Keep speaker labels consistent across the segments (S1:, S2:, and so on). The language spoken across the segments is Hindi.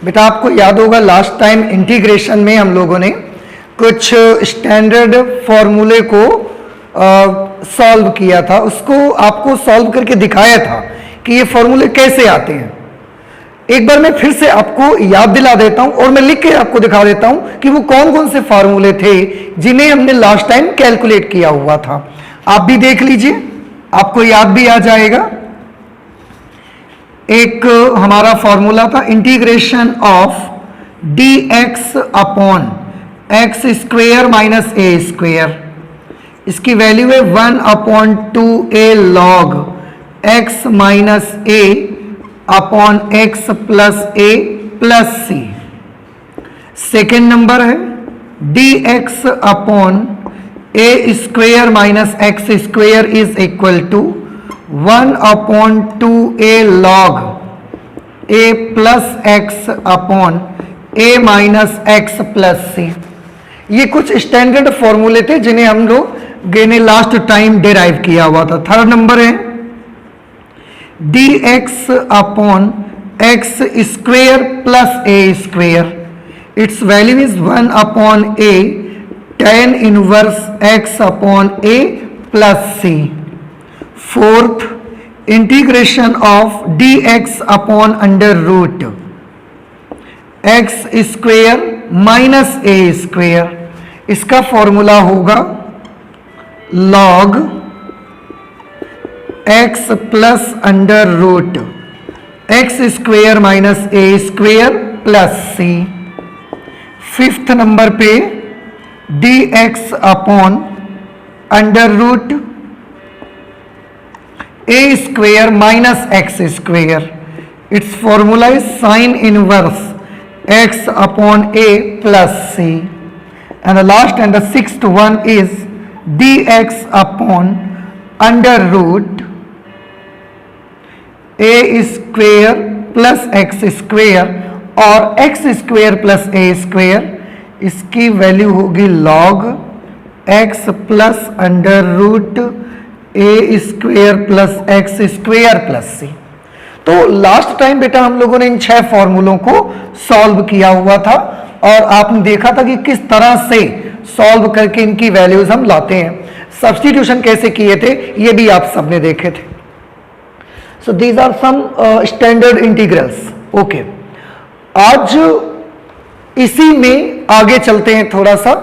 S1: बेटा आपको याद होगा लास्ट टाइम इंटीग्रेशन में हम लोगों ने कुछ स्टैंडर्ड फॉर्मूले को सॉल्व किया था, उसको आपको सॉल्व करके दिखाया था कि ये फॉर्मूले कैसे आते हैं। एक बार मैं फिर से आपको याद दिला देता हूं और मैं लिख के आपको दिखा देता हूं कि वो कौन कौन से फॉर्मूले थे जिन्हें हमने लास्ट टाइम कैलकुलेट किया हुआ था। आप भी देख लीजिए, आपको याद भी आ जाएगा। एक हमारा फॉर्मूला था integration of dx upon x square minus a square, इसकी वैल्यू है 1/2a log x minus a upon x plus a plus c. Second number है dx upon a square minus x square is equal to 1/2a log a plus x upon a minus x plus c. ये कुछ स्टैंडर्ड फॉर्मूले थे जिन्हें हम लोग ने लास्ट टाइम डिराइव किया हुआ था। थर्ड नंबर है dx upon x square plus a square, its value is 1/a tan inverse x upon a plus c. Fourth integration of dx upon under root x square minus a square, इसका फॉर्मूला होगा log x plus under root x square minus a square plus c. Fifth number पे dx upon under root a square minus x square, its formula is sine inverse x upon a plus c, and the last and the sixth one is dx upon under root a square plus x square और x square plus a square, इसकी वैल्यू होगी log x plus under root a square plus x square plus c। तो लास्ट टाइम बेटा हम लोगों ने इन 6 फॉर्मूलों को सॉल्व किया हुआ था और आपने देखा था कि किस तरह से सॉल्व करके इनकी वैल्यूज हम लाते हैं, सब्स्टिट्यूशन कैसे किए थे ये भी आप सबने देखे थे। So these are some standard integrals. Okay, आज इसी में आगे चलते हैं थोड़ा सा।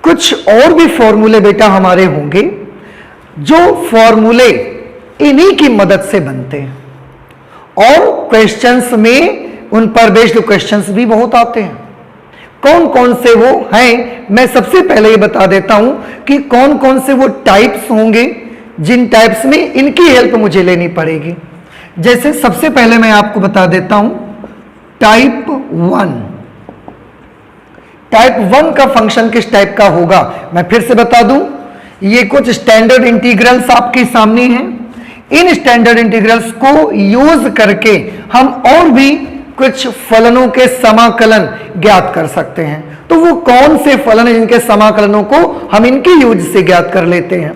S1: कुछ और भी फॉर्मूले बेटा हमारे होंगे जो फॉर्मूले इन्हीं की मदद से बनते हैं और क्वेश्चंस में उन पर बेस्ड क्वेश्चंस भी बहुत आते हैं। कौन कौन से वो हैं, मैं सबसे पहले ये बता देता हूं कि कौन कौन से वो टाइप्स होंगे जिन टाइप्स में इनकी हेल्प मुझे लेनी पड़ेगी। जैसे सबसे पहले मैं आपको बता देता हूं टाइप 1। टाइप 1 का फंक्शन किस टाइप का होगा मैं फिर से बता दूं। ये कुछ स्टैंडर्ड इंटीग्रल्स आपके सामने हैं। इन स्टैंडर्ड इंटीग्रल्स को यूज करके हम और भी कुछ फलनों के समाकलन ज्ञात कर सकते हैं। तो वो कौन से फलन हैं जिनके समाकलनों को हम इनके यूज से ज्ञात कर लेते हैं,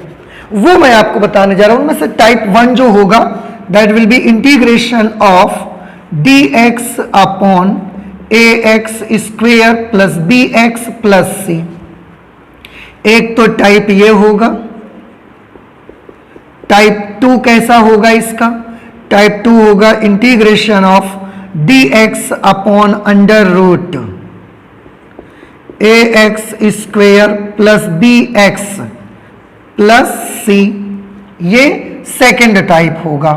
S1: वो मैं आपको बताने जा रहा हूं। उनमें से टाइप 1 जो होगा that will be integration of dx upon ax square plus bx plus c। एक तो टाइप ये होगा। टाइप 2 कैसा होगा इसका? टाइप 2 होगा integration of dx upon under root ax square plus bx plus c। ये सेकंड टाइप होगा।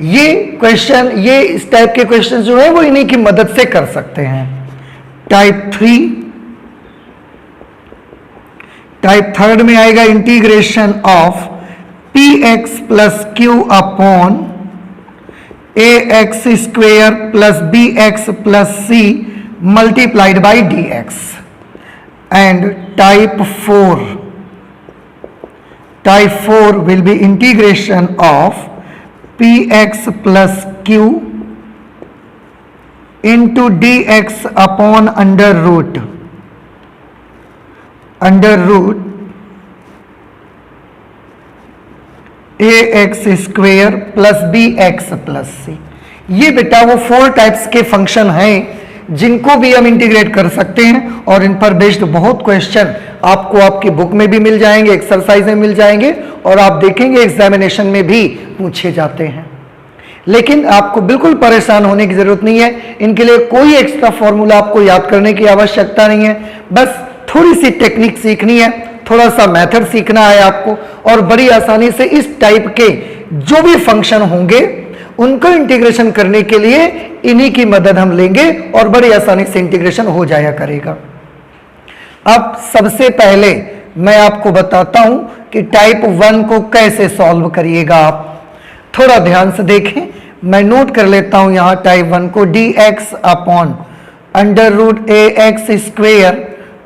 S1: ये क्वेश्चन, ये इस टाइप के क्वेश्चन जो है वो इन्हीं की मदद से कर सकते हैं। टाइप 3, टाइप थर्ड में आएगा integration of px plus q upon ax square plus bx plus c multiplied by dx। And type 4 will be integration of px plus q into dx upon under root ax square plus bx plus c। ये बेटा वो 4 टाइप्स के फंक्शन हैं जिनको भी हम इंटीग्रेट कर सकते हैं और इन पर बेस्ड बहुत क्वेश्चन आपको आपकी बुक में भी मिल जाएंगे, एक्सरसाइज में मिल जाएंगे और आप देखेंगे एग्जामिनेशन में भी पूछे जाते हैं। लेकिन आपको बिल्कुल परेशान होने की जरूरत नहीं है, इनके लिए कोई एक्स्ट्रा फॉर्मूला आपको याद करने की आवश्यकता नहीं है, बस थोड़ी सी टेक्निक सीखनी है, थोड़ा सा मेथड सीखना है आपको और बड़ी आसानी से इस टाइप के जो भी फंक्शन होंगे उनको इंटीग्रेशन करने के लिए इन्हीं की मदद हम लेंगे और बड़ी आसानी से इंटीग्रेशन हो जाया करेगा। अब सबसे पहले मैं आपको बताता हूं कि टाइप 1 को कैसे सॉल्व करिएगा। आप थोड़ा ध्यान से देखें, मैं नोट कर लेता हूं यहां टाइप 1 को, dx upon under root a x square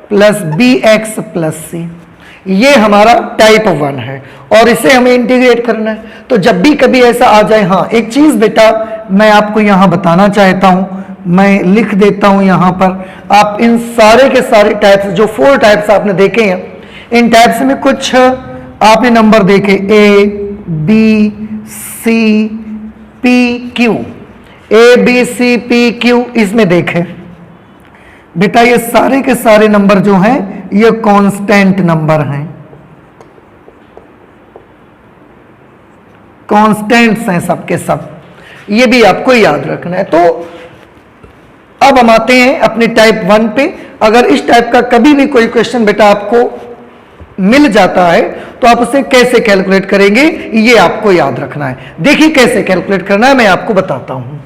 S1: plus B x plus c, ये हमारा टाइप 1 है और इसे हमें इंटीग्रेट करना है। तो जब भी कभी ऐसा आ जाए, हाँ एक चीज बेटा मैं आपको यहां बताना चाहता हूं, मैं लिख देता हूं यहां पर, आप इन सारे के सारे टाइप्स, जो 4 टाइप्स आपने देखे हैं, इन टाइप्स में कुछ आपने नंबर देखे A B C P Q, A B C P Q इसमें देखे बेटा, ये सारे के सारे नंबर जो हैं ये कांस्टेंट नंबर हैं, कांस्टेंट्स हैं सबके सब, ये भी आपको याद रखना है। तो अब हम आते हैं अपने टाइप 1 पे। अगर इस टाइप का कभी भी कोई क्वेश्चन बेटा आपको मिल जाता है तो आप उसे कैसे कैलकुलेट करेंगे ये आपको याद रखना है। देखिए कैसे कैलकुलेट करना है, मैं आपको बताता हूं।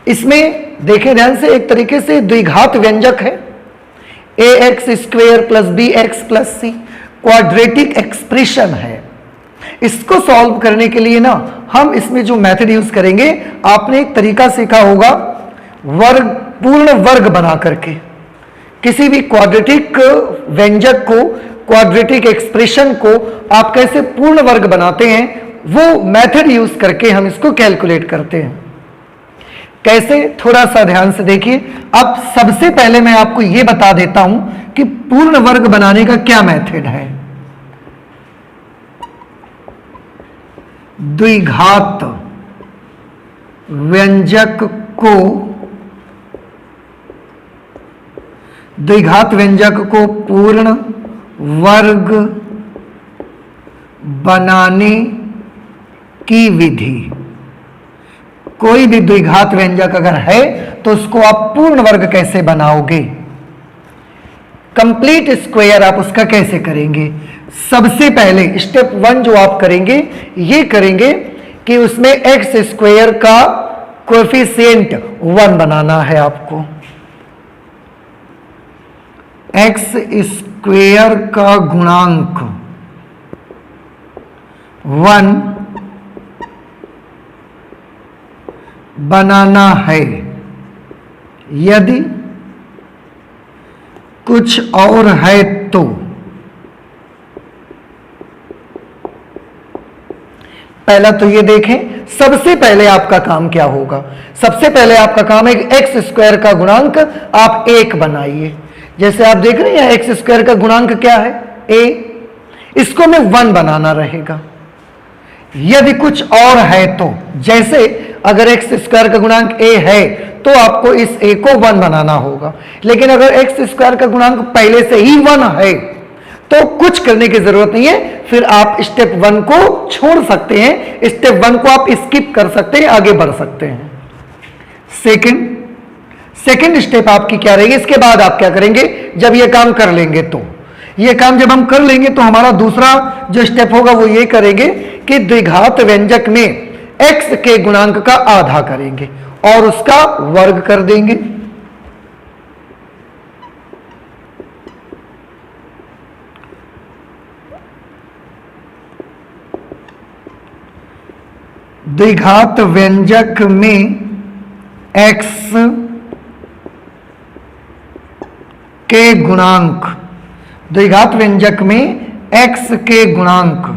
S1: इसमें देखें ध्यान से, एक तरीके से द्विघात व्यंजक है, a x square plus B x plus c, quadratic expression है। इसको सॉल्व करने के लिए ना हम इसमें जो मेथड यूज करेंगे, आपने एक तरीका सीखा होगा वर्ग, पूर्ण वर्ग बना करके किसी भी क्वाड्रेटिक व्यंजक को, क्वाड्रेटिक एक्सप्रेशन को आप कैसे पूर्ण वर्ग बनाते हैं, वो मेथड यूज करके हम इसको कैलकुलेट करते हैं। कैसे, थोड़ा सा ध्यान से देखिए। अब सबसे पहले मैं आपको यह बता देता हूं कि पूर्ण वर्ग बनाने का क्या मेथड है। द्विघात व्यंजक को, द्विघात व्यंजक को पूर्ण वर्ग बनाने की विधि, कोई भी द्विघात व्यंजक अगर है तो उसको आप पूर्ण वर्ग कैसे बनाओगे, कंप्लीट स्क्वायर आप उसका कैसे करेंगे। सबसे पहले स्टेप 1 जो आप करेंगे, ये करेंगे कि उसमें एक्स स्क्वायर का कोएफिशिएंट 1 बनाना है आपको, एक्स स्क्वायर का गुणांक 1 बनाना है। यदि कुछ और है तो पहला तो ये देखें, सबसे पहले आपका काम क्या होगा। सबसे पहले आपका काम है एक्स स्क्वायर का गुणांक आप 1 बनाइए। जैसे आप देख रहे हैं एक्स स्क्वायर का गुणांक क्या है, a, इसको में 1 बनाना रहेगा। यदि कुछ और है तो, जैसे अगर एक्स स्क्वायर का गुणांक a है तो आपको इस a को 1 बनाना होगा, लेकिन अगर एक्स स्क्वायर का गुणांक पहले से ही 1 है तो कुछ करने की जरूरत नहीं है, फिर आप स्टेप 1 को छोड़ सकते हैं, स्टेप 1 को आप स्किप कर सकते हैं, आगे बढ़ सकते हैं। सेकंड स्टेप आपकी क्या रहेगी, इसके बाद आप क्या करेंगे, जब ये काम कर लेंगे तो, ये काम जब हम कर लेंगे तो हमारा दूसरा जो स्टेप होगा वो ये करेंगे कि द्विघात व्यंजक में x के गुणांक का आधा करेंगे और उसका वर्ग कर देंगे। द्विघात व्यंजक में x के गुणांक, द्विघात व्यंजक में x के गुणांक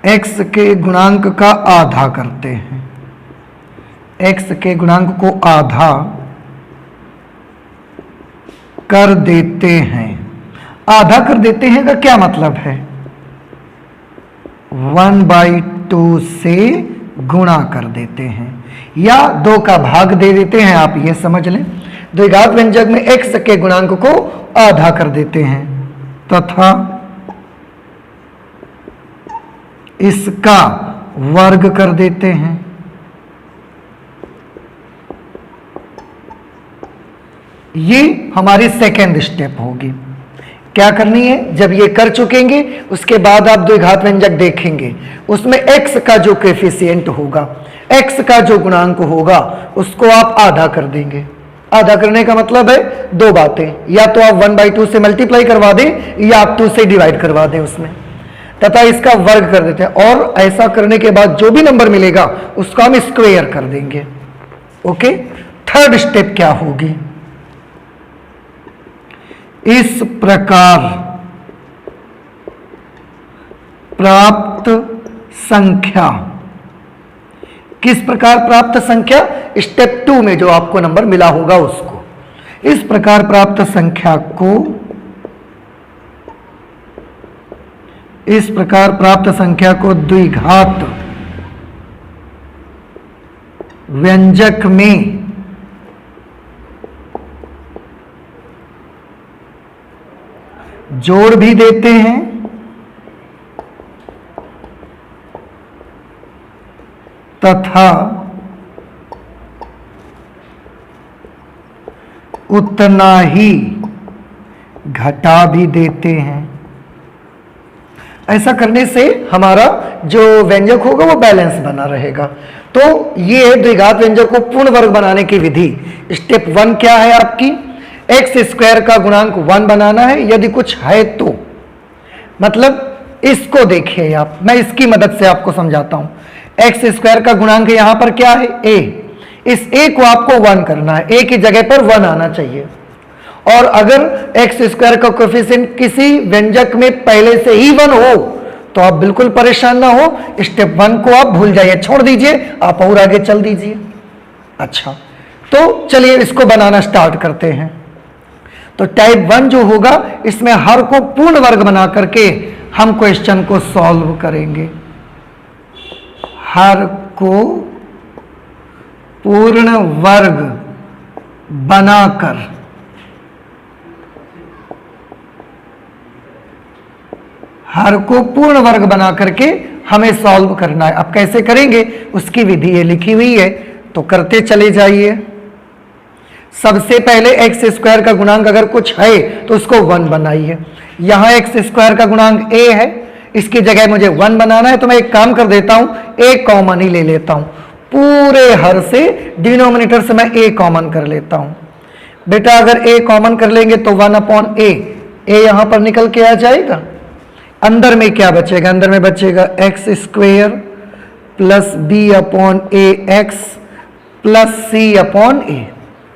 S1: x के गुणांक का आधा करते हैं, x के गुणांक को आधा कर देते हैं। आधा कर देते हैं का क्या मतलब है, 1/2 से गुणा कर देते हैं या 2 का भाग दे देते हैं। आप ये समझ लें, द्विघात व्यंजक में x के गुणांक को आधा कर देते हैं तथा इसका वर्ग कर देते हैं। ये हमारी सेकेंड स्टेप होगी। क्या करनी है, जब ये कर चुकेंगे उसके बाद आप द्विघात व्यंजक देखेंगे, उसमें x का जो कोएफिशिएंट होगा, x का जो गुणांक होगा, उसको आप आधा कर देंगे। आधा करने का मतलब है 2 बातें, या तो आप 1/2 से मल्टीप्लाई करवा दें या आप 2 से डिवाइड करवा दें उसमें, तथा इसका वर्ग कर देते हैं। और ऐसा करने के बाद जो भी नंबर मिलेगा उसको हम स्क्वायर कर देंगे। ओके, थर्ड स्टेप क्या होगी, इस प्रकार प्राप्त संख्या, किस प्रकार प्राप्त संख्या, स्टेप 2 में जो आपको नंबर मिला होगा उसको, इस प्रकार प्राप्त संख्या को, इस प्रकार प्राप्त संख्या को द्विघात व्यंजक में जोड़ भी देते हैं तथा उतना ही घटा भी देते हैं। ऐसा करने से हमारा जो व्यंजक होगा वो बैलेंस बना रहेगा। तो ये है द्विघात व्यंजक को पूर्ण वर्ग बनाने की विधि। स्टेप 1 क्या है आपकी, x² का गुणांक 1 बनाना है, यदि कुछ है तो। मतलब इसको देखिए आप, मैं इसकी मदद से आपको समझाता हूं। x² का गुणांक यहां पर क्या है, a। इस a को आपको 1 करना है, a की जगह पर 1 आना चाहिए। और अगर x² का कोएफिशिएंट किसी व्यंजक में पहले से ही 1 हो तो आप बिल्कुल परेशान ना हो, स्टेप 1 को आप भूल जाइए, छोड़ दीजिए, आप और आगे चल दीजिए। अच्छा, तो चलिए इसको बनाना स्टार्ट करते हैं। तो टाइप 1 जो होगा, इसमें हर को पूर्ण वर्ग बना करके हम क्वेश्चन को सॉल्व करेंगे। हर को पूर्ण वर्ग बनाकर हर को पूर्ण वर्ग बना करके हमें सॉल्व करना है। अब कैसे करेंगे उसकी विधि ये लिखी हुई है, तो करते चले जाइए। सबसे पहले x² का गुणांक अगर कुछ है तो उसको 1 बनाइए। यहां x² का गुणांक a है, इसकी जगह मुझे 1 बनाना है, तो मैं एक काम कर देता हूं, a कॉमन ही ले लेता हूं। पूरे हर से डिनोमिनेटर से मैं a कॉमन कर लेता हूं। बेटा अगर a कॉमन कर लेंगे तो 1/a, a यहां पर निकल के आ जाएगा। अंदर में क्या बचेगा, अंदर में बचेगा x² plus b/ax plus c/a,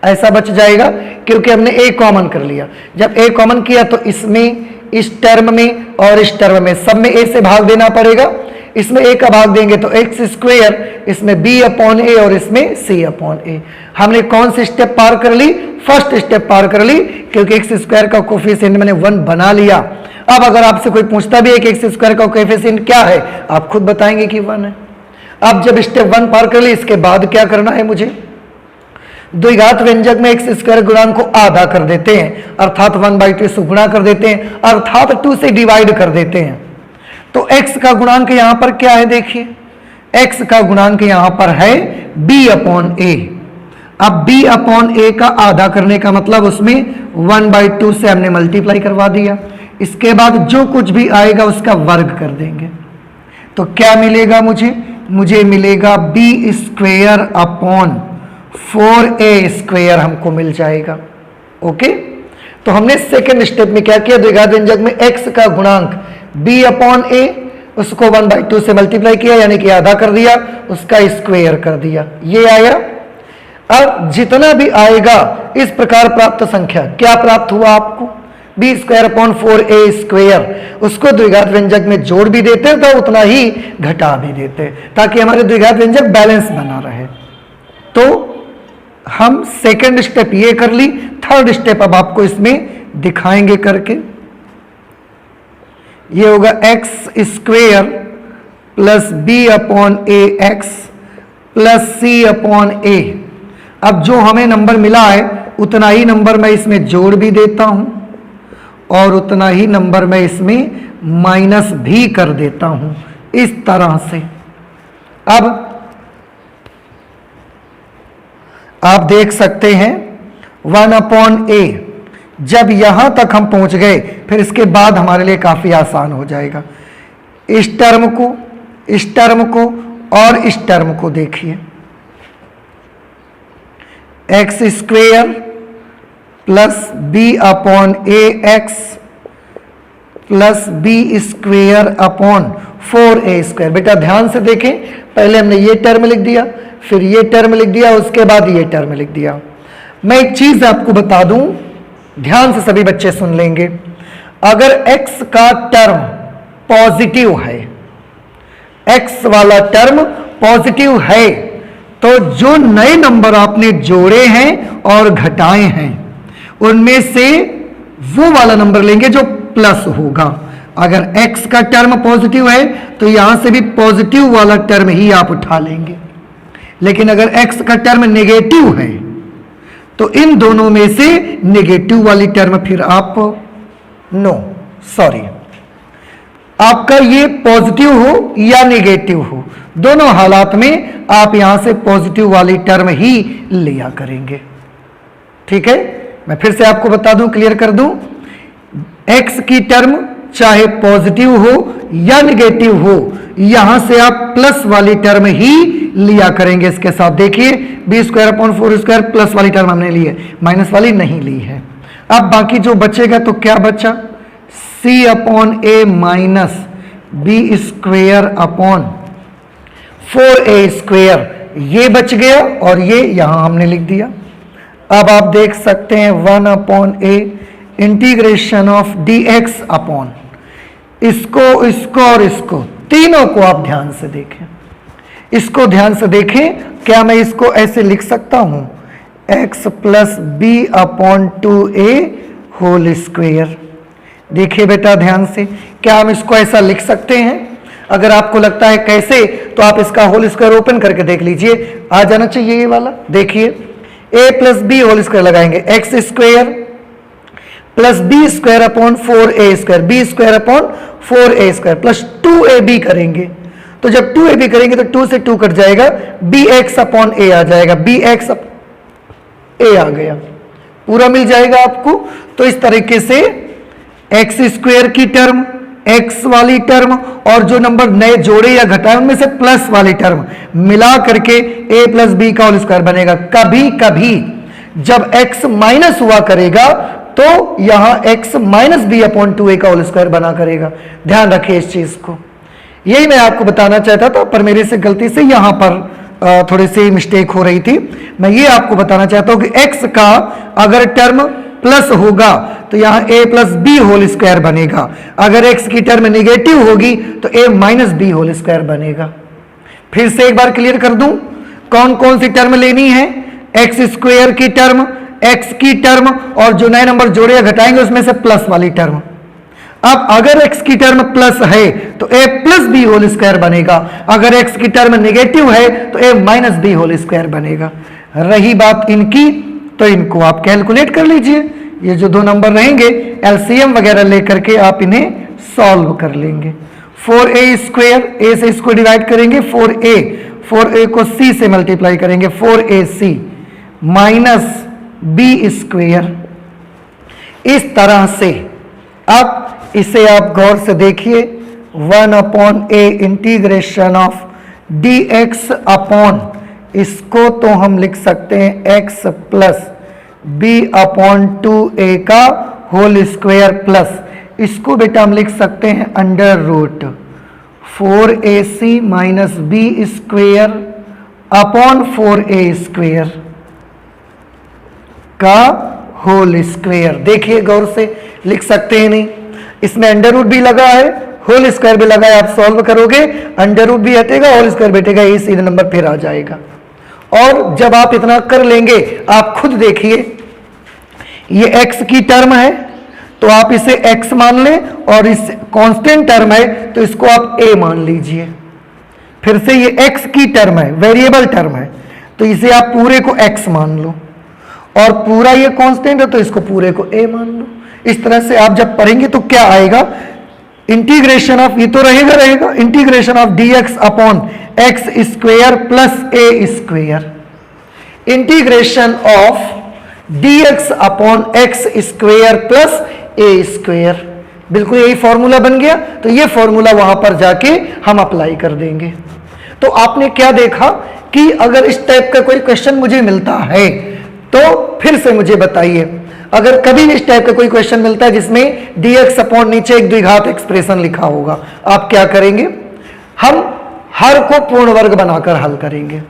S1: ऐसा बच जाएगा क्योंकि हमने a कॉमन कर लिया। जब a कॉमन किया तो इसमें, इस टर्म में और इस टर्म में, सब में a से भाग देना पड़ेगा। इसमें a का भाग देंगे तो x², इसमें b/a और इसमें c/a। हमने कौन सी स्टेप पार कर ली, फर्स्ट स्टेप पार कर ली, क्योंकि x² का कोएफिशिएंट मैंने 1 बना लिया। अब अगर आपसे कोई पूछता भी है कि x² का कोएफिशिएंट क्या है, आप खुद बताएंगे कि 1 है। अब जब स्टेप 1 पार कर ली, इसके बाद क्या करना है मुझे, द्विघात व्यंजक में x² गुणांक को आधा कर देते हैं, अर्थात 1/2 से गुणा कर देते हैं, अर्थात 2 से डिवाइड कर देते हैं। तो x का गुणांक यहां पर क्या है, देखिए x का गुणांक यहां पर है b/a। अब b/a का आधा करने का मतलब उसमें 1/2 से हमने मल्टीप्लाई करवा दिया। इसके बाद जो कुछ भी आएगा उसका वर्ग कर देंगे। तो क्या मिलेगा मुझे, मुझे मिलेगा b²/4a² हमको मिल जाएगा। ओके, तो हमने सेकेंड स्टेप में क्या किया, द्विघात व्यंजक में x का गुणांक b/a, उसको 1/2 से मल्टीप्लाई किया, यानी कि आधा कर दिया, उसका स्क्वायर कर दिया, ये आया। अब जितना भी आएगा इस प्रकार प्राप्त संख्या, क्या प्राप्त हुआ आपको, b²/4a², उसको द्विघात व्यंजक में जोड़ भी देते तो उतना ही घटा भी देते, ताकि हमारे द्विघात व्यंजक बैलेंस बना रहे। तो हम सेकंड स्टेप ये कर ली, थर्ड स्टेप अब आपको इसमें दिखाएंगे करके। ये होगा x² plus B upon a x plus C upon ए। अब जो हमें नंबर मिला है उतना ही नंबर मैं इसमें जोड़ भी देता हूं और उतना ही नंबर मैं इसमें माइनस भी कर देता हूं, इस तरह से। अब आप देख सकते हैं 1 अपॉन ए, जब यहां तक हम पहुंच गए फिर इसके बाद हमारे लिए काफी आसान हो जाएगा। इस टर्म को, इस टर्म को और इस टर्म को देखिए, x square plus B upon a x plus b square upon 4a square. बेटा ध्यान से देखें, पहले हमने ये टर्म लिख दिया, फिर ये टर्म लिख दिया, उसके बाद ये टर्म लिख दिया। मैं एक चीज आपको बता दूं, ध्यान से सभी बच्चे सुन लेंगे। अगर x का टर्म पॉजिटिव है, x वाला टर्म पॉजिटिव है, तो जो नए नंबर आपने जोड़े हैं और घटाए हैं उनमें से वो वाला नंबर लेंगे जो प्लस होगा। अगर x का टर्म पॉजिटिव है तो यहां से भी पॉजिटिव वाला टर्म ही आप उठा लेंगे, लेकिन अगर x का टर्म नेगेटिव है तो इन दोनों में से नेगेटिव वाली टर्म फिर आप आपका ये पॉजिटिव हो या नेगेटिव हो, दोनों हालात में आप यहां से पॉजिटिव वाली टर्म ही लिया करेंगे। ठीक है, मैं फिर से आपको बता दूं, क्लियर कर दूं, x की टर्म चाहे पॉजिटिव हो या नेगेटिव हो, यहां से आप प्लस वाली टर्म ही लिया करेंगे। इसके साथ देखिए B square upon 4 square plus वाली टर्म हमने ली है, माइनस वाली नहीं ली है। अब बाकी जो बचेगा तो क्या बचा, c upon a minus b square upon 4a square, ये बच गया और ये यहां हमने लिख दिया। अब आप देख सकते हैं 1 upon a integration of dx upon इसको, इसको और इसको, तीनों को आप ध्यान से देखें, इसको ध्यान से देखें। क्या मैं इसको ऐसे लिख सकता हूं, x plus B upon 2a whole square. देखिए बेटा ध्यान से, क्या हम इसको ऐसा लिख सकते हैं? अगर आपको लगता है कैसे, तो आप इसका होल स्क्वायर ओपन करके देख लीजिए, आ जाना चाहिए ये वाला। देखिए a plus B whole square लगाएंगे, x square plus b square upon 4a square, b square upon 4a square plus 2ab करेंगे। तो जब 2ab करेंगे तो 2 से 2 कट जाएगा, bx अपॉन a आ जाएगा, bx a आ गया, पूरा मिल जाएगा आपको। तो इस तरीके से एक्स स्क्वायर की टर्म, एक्स वाली टर्म और जो नंबर नए जोड़े या घटाए उनमें से प्लस वाली टर्म मिला करके a प्लस बी का होल स्क्वायर बनेगा। कभी कभी जब x माइनस हुआ करेगा तो यहां x minus B upon 2a का होल स्क्वायर बना करेगा। ध्यान रखिए इस चीज को, यही मैं आपको बताना चाहता था, पर मेरे से गलती से यहां पर थोड़ी सी मिस्टेक हो रही थी। मैं ये आपको बताना चाहता हूं कि x का अगर टर्म प्लस होगा तो यहां a plus B whole square बनेगा, अगर x की टर्म नेगेटिव होगी तो a minus B whole square बनेगा। फिर से एक बार क्लियर कर दूं, कौन कौन सी टर्म लेनी है, एक्स स्क्वायर की टर्म, x की टर्म और जो नए नंबर जोड़े या घटाएंगे उसमें से प्लस वाली टर्म। अब अगर x की टर्म प्लस है तो a plus B whole square बनेगा, अगर x की टर्म नेगेटिव है तो a minus B whole square बनेगा। रही बात इनकी, तो इनको आप कैलकुलेट कर लीजिए, ये जो दो नंबर रहेंगे एलसीएम वगैरह लेकर के आप इन्हें सॉल्व कर लेंगे। 4a स्क्वायर, a से इसको डिवाइड करेंगे 4a को c से मल्टीप्लाई करेंगे 4ac माइनस बी स्क्वायर, इस तरह से। अब इसे आप गौर से देखिए, 1 upon a integration of dx upon, इसको तो हम लिख सकते हैं x plus B upon 2a का होल स्क्वायर प्लस, इसको बेटा हम लिख सकते हैं under root 4ac minus B square upon 4a square का होल स्क्वायर। देखिए गौर से, लिख सकते हैं नहीं, इसमें अंडर रूट भी लगा है, होल स्क्वायर भी लगा है, आप सॉल्व करोगे अंडर रूट भी हटेगा, होल स्क्वायर बैठेगा, ये सीधा नंबर फिर आ जाएगा। और जब आप इतना कर लेंगे, आप खुद देखिए, ये x की टर्म है तो आप इसे x मान लें, और इस कांस्टेंट टर्म है तो इसको आप a मान लीजिए। फिर से ये x की टर्म है, वेरिएबल टर्म है, तो इसे आप पूरे को x मान लो, और पूरा ये कांस्टेंट है तो इसको पूरे को a मान लो। इस तरह से आप जब पढ़ेंगे तो क्या आएगा, इंटीग्रेशन ऑफ, ये तो रहेगा integration of dx upon x square plus a square, integration of dx upon x square plus a square. बिल्कुल यही फॉर्मूला बन गया, तो ये फॉर्मूला वहां पर जाके हम अप्लाई कर देंगे। तो आपने क्या देखा कि अगर इस टाइप का कोई क्वेश्चन मुझे मिलता है तो फिर से मुझे बताइए, अगर कभी इस टाइप का कोई क्वेश्चन मिलता है जिसमें dx अपॉन नीचे एक द्विघात एक्सप्रेशन लिखा होगा, आप क्या करेंगे, हम हर को पूर्ण वर्ग बनाकर हल करेंगे।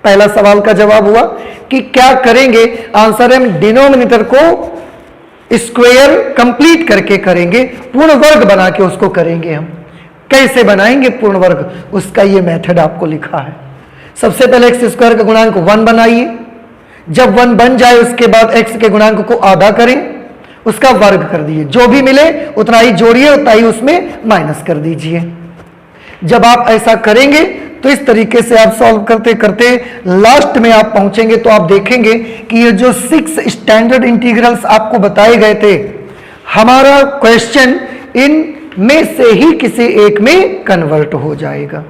S1: पहला सवाल का जवाब हुआ कि क्या करेंगे, आंसर हम डिनोमिनेटर को स्क्वायर कंप्लीट करके करेंगे, पूर्ण वर्ग बना के उसको करेंगे। हम कैसे बनाएंगे पूर्ण वर्ग, उसका ये मेथड आपको लिखा है। सबसे पहले एक्स स्क्वायर का गुणांक 1 बनाइए, जब 1 बन जाए उसके बाद x के गुणांक को आधा करें, उसका वर्ग कर दीजिए, जो भी मिले उतना ही जोड़िए, उतना ही उसमें माइनस कर दीजिए। जब आप ऐसा करेंगे तो इस तरीके से आप सॉल्व करते करते लास्ट में आप पहुंचेंगे तो आप देखेंगे कि ये जो 6 स्टैंडर्ड इंटीग्रल्स आपको बताए गए थे, हमारा क्वेश्चन इन में से ही किसी एक में कन्वर्ट हो जाएगा।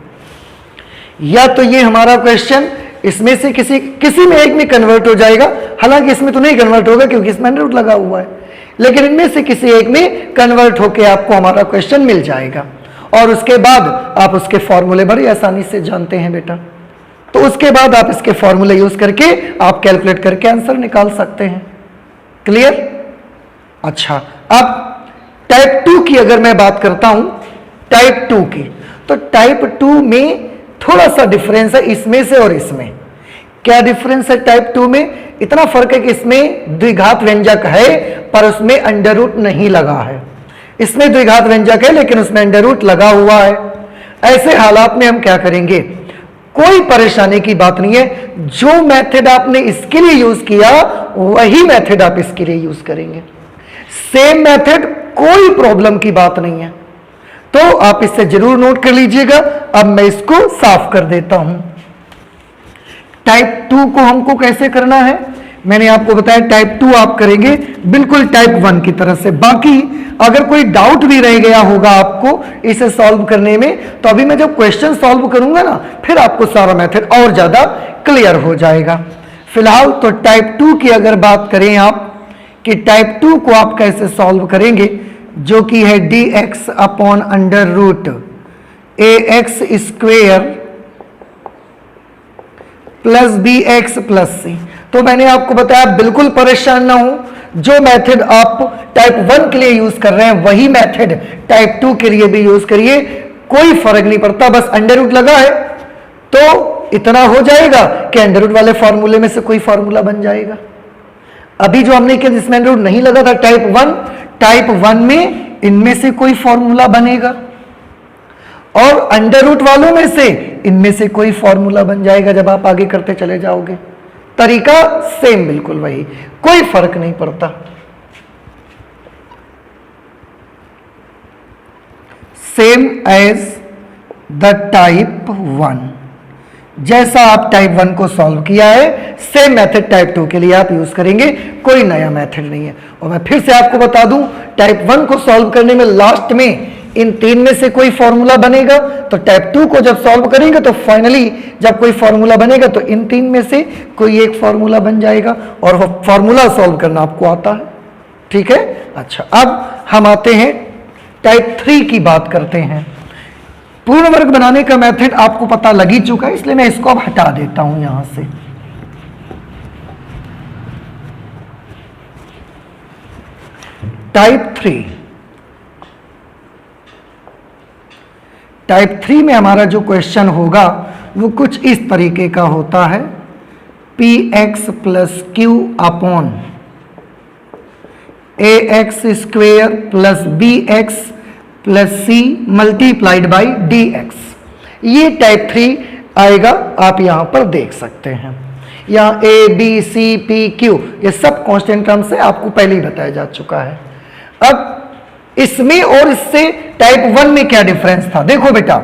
S1: या तो ये हमारा क्वेश्चन इसमें से किसी में एक में कन्वर्ट हो जाएगा, हालांकि इसमें तो नहीं कन्वर्ट होगा क्योंकि इसमें अंडर रूट लगा हुआ है, लेकिन इनमें से किसी एक में कन्वर्ट होकर आपको हमारा क्वेश्चन मिल जाएगा। और उसके बाद आप उसके फॉर्मूले बड़ी आसानी से जानते हैं बेटा, तो उसके बाद आप इसके फॉर्मूले यूज करके आप कैलकुलेट करके आंसर निकाल सकते हैं। क्लियर? अच्छा, अब टाइप 2 की अगर मैं बात करता हूं, टाइप 2 की, तो टाइप 2 में थोड़ा सा डिफरेंस है इसमें से और इसमें। क्या डिफरेंस है टाइप 2 में? इतना फर्क है कि इसमें द्विघात व्यंजक है पर उसमें अंडर रूट नहीं लगा है, इसमें द्विघात व्यंजक है लेकिन उसमें अंडर रूट लगा हुआ है। ऐसे हालात में हम क्या करेंगे, कोई परेशानी की बात नहीं है, जो मेथड आपने इसके लिए यूज किया वही मेथड आप इसके लिए यूज करेंगे, सेम मेथड, कोई प्रॉब्लम की बात नहीं है। तो आप इससे जरूर नोट कर लीजिएगा। अब मैं इसको साफ कर देता हूं। टाइप 2 को हमको कैसे करना है मैंने आपको बताया, टाइप 2 आप करेंगे बिल्कुल टाइप 1 की तरह से। बाकी अगर कोई डाउट भी रह गया होगा आपको इसे सॉल्व करने में, तो अभी मैं जब क्वेश्चन सॉल्व करूंगा ना, फिर आपको सारा मेथड और ज्यादा क्लियर हो जाएगा। फिलहाल तो टाइप 2 की अगर बात करें आप कि टाइप 2 को आप कैसे सॉल्व करेंगे, जो कि है dx upon under root ax square plus bx plus c। तो मैंने आपको बताया बिल्कुल परेशान ना हो, जो मेथड आप टाइप 1 के लिए यूज कर रहे हैं वही मेथड टाइप 2 के लिए भी यूज करिए, कोई फर्क नहीं पड़ता। बस अंडर रूट लगा है तो इतना हो जाएगा कि अंडर रूट वाले फॉर्मूले में से कोई फॉर्मूला बन जाएगा। अभी जो हमने किया जिसमें अंडर रूट नहीं लगा था टाइप 1 में इनमें से कोई फॉर्मूला बनेगा और अंडर रूट वालों में से इनमें से कोई फॉर्मूला बन जाएगा जब आप आगे करते चले जाओगे। तरीका सेम बिल्कुल वही, कोई फर्क नहीं पड़ता। सेम एज द टाइप 1, जैसा आप टाइप 1 को सॉल्व किया है सेम मेथड टाइप 2 के लिए आप यूज करेंगे, कोई नया मेथड नहीं है। और मैं फिर से आपको बता दूं, टाइप 1 को सॉल्व करने में लास्ट में इन 3 में से कोई फॉर्मूला बनेगा, तो टाइप 2 को जब सॉल्व करेंगे तो फाइनली जब कोई फॉर्मूला बनेगा तो इन 3 में से कोई एक फॉर्मूला बन जाएगा और वो फॉर्मूला सॉल्व करना आपको आता है। ठीक है? अच्छा, अब हम आते हैं टाइप 3 की बात करते हैं। पूर्ण वर्ग बनाने का मेथड आपको पता लग ही चुका है, इसलिए मैं इसको अब हटा देता हूं यहां से। टाइप 3 में हमारा जो क्वेश्चन होगा वो कुछ इस तरीके का होता है, px plus Q upon ax square plus bx प्लस सी मल्टीप्लाइड बाई dx। ये टाइप 3 आएगा, आप यहां पर देख सकते हैं। यहाँ a b c p q ये सब कांस्टेंट टर्म से आपको पहले ही बताया जा चुका है। अब इसमें और इससे टाइप 1 में क्या डिफरेंस था, देखो बेटा,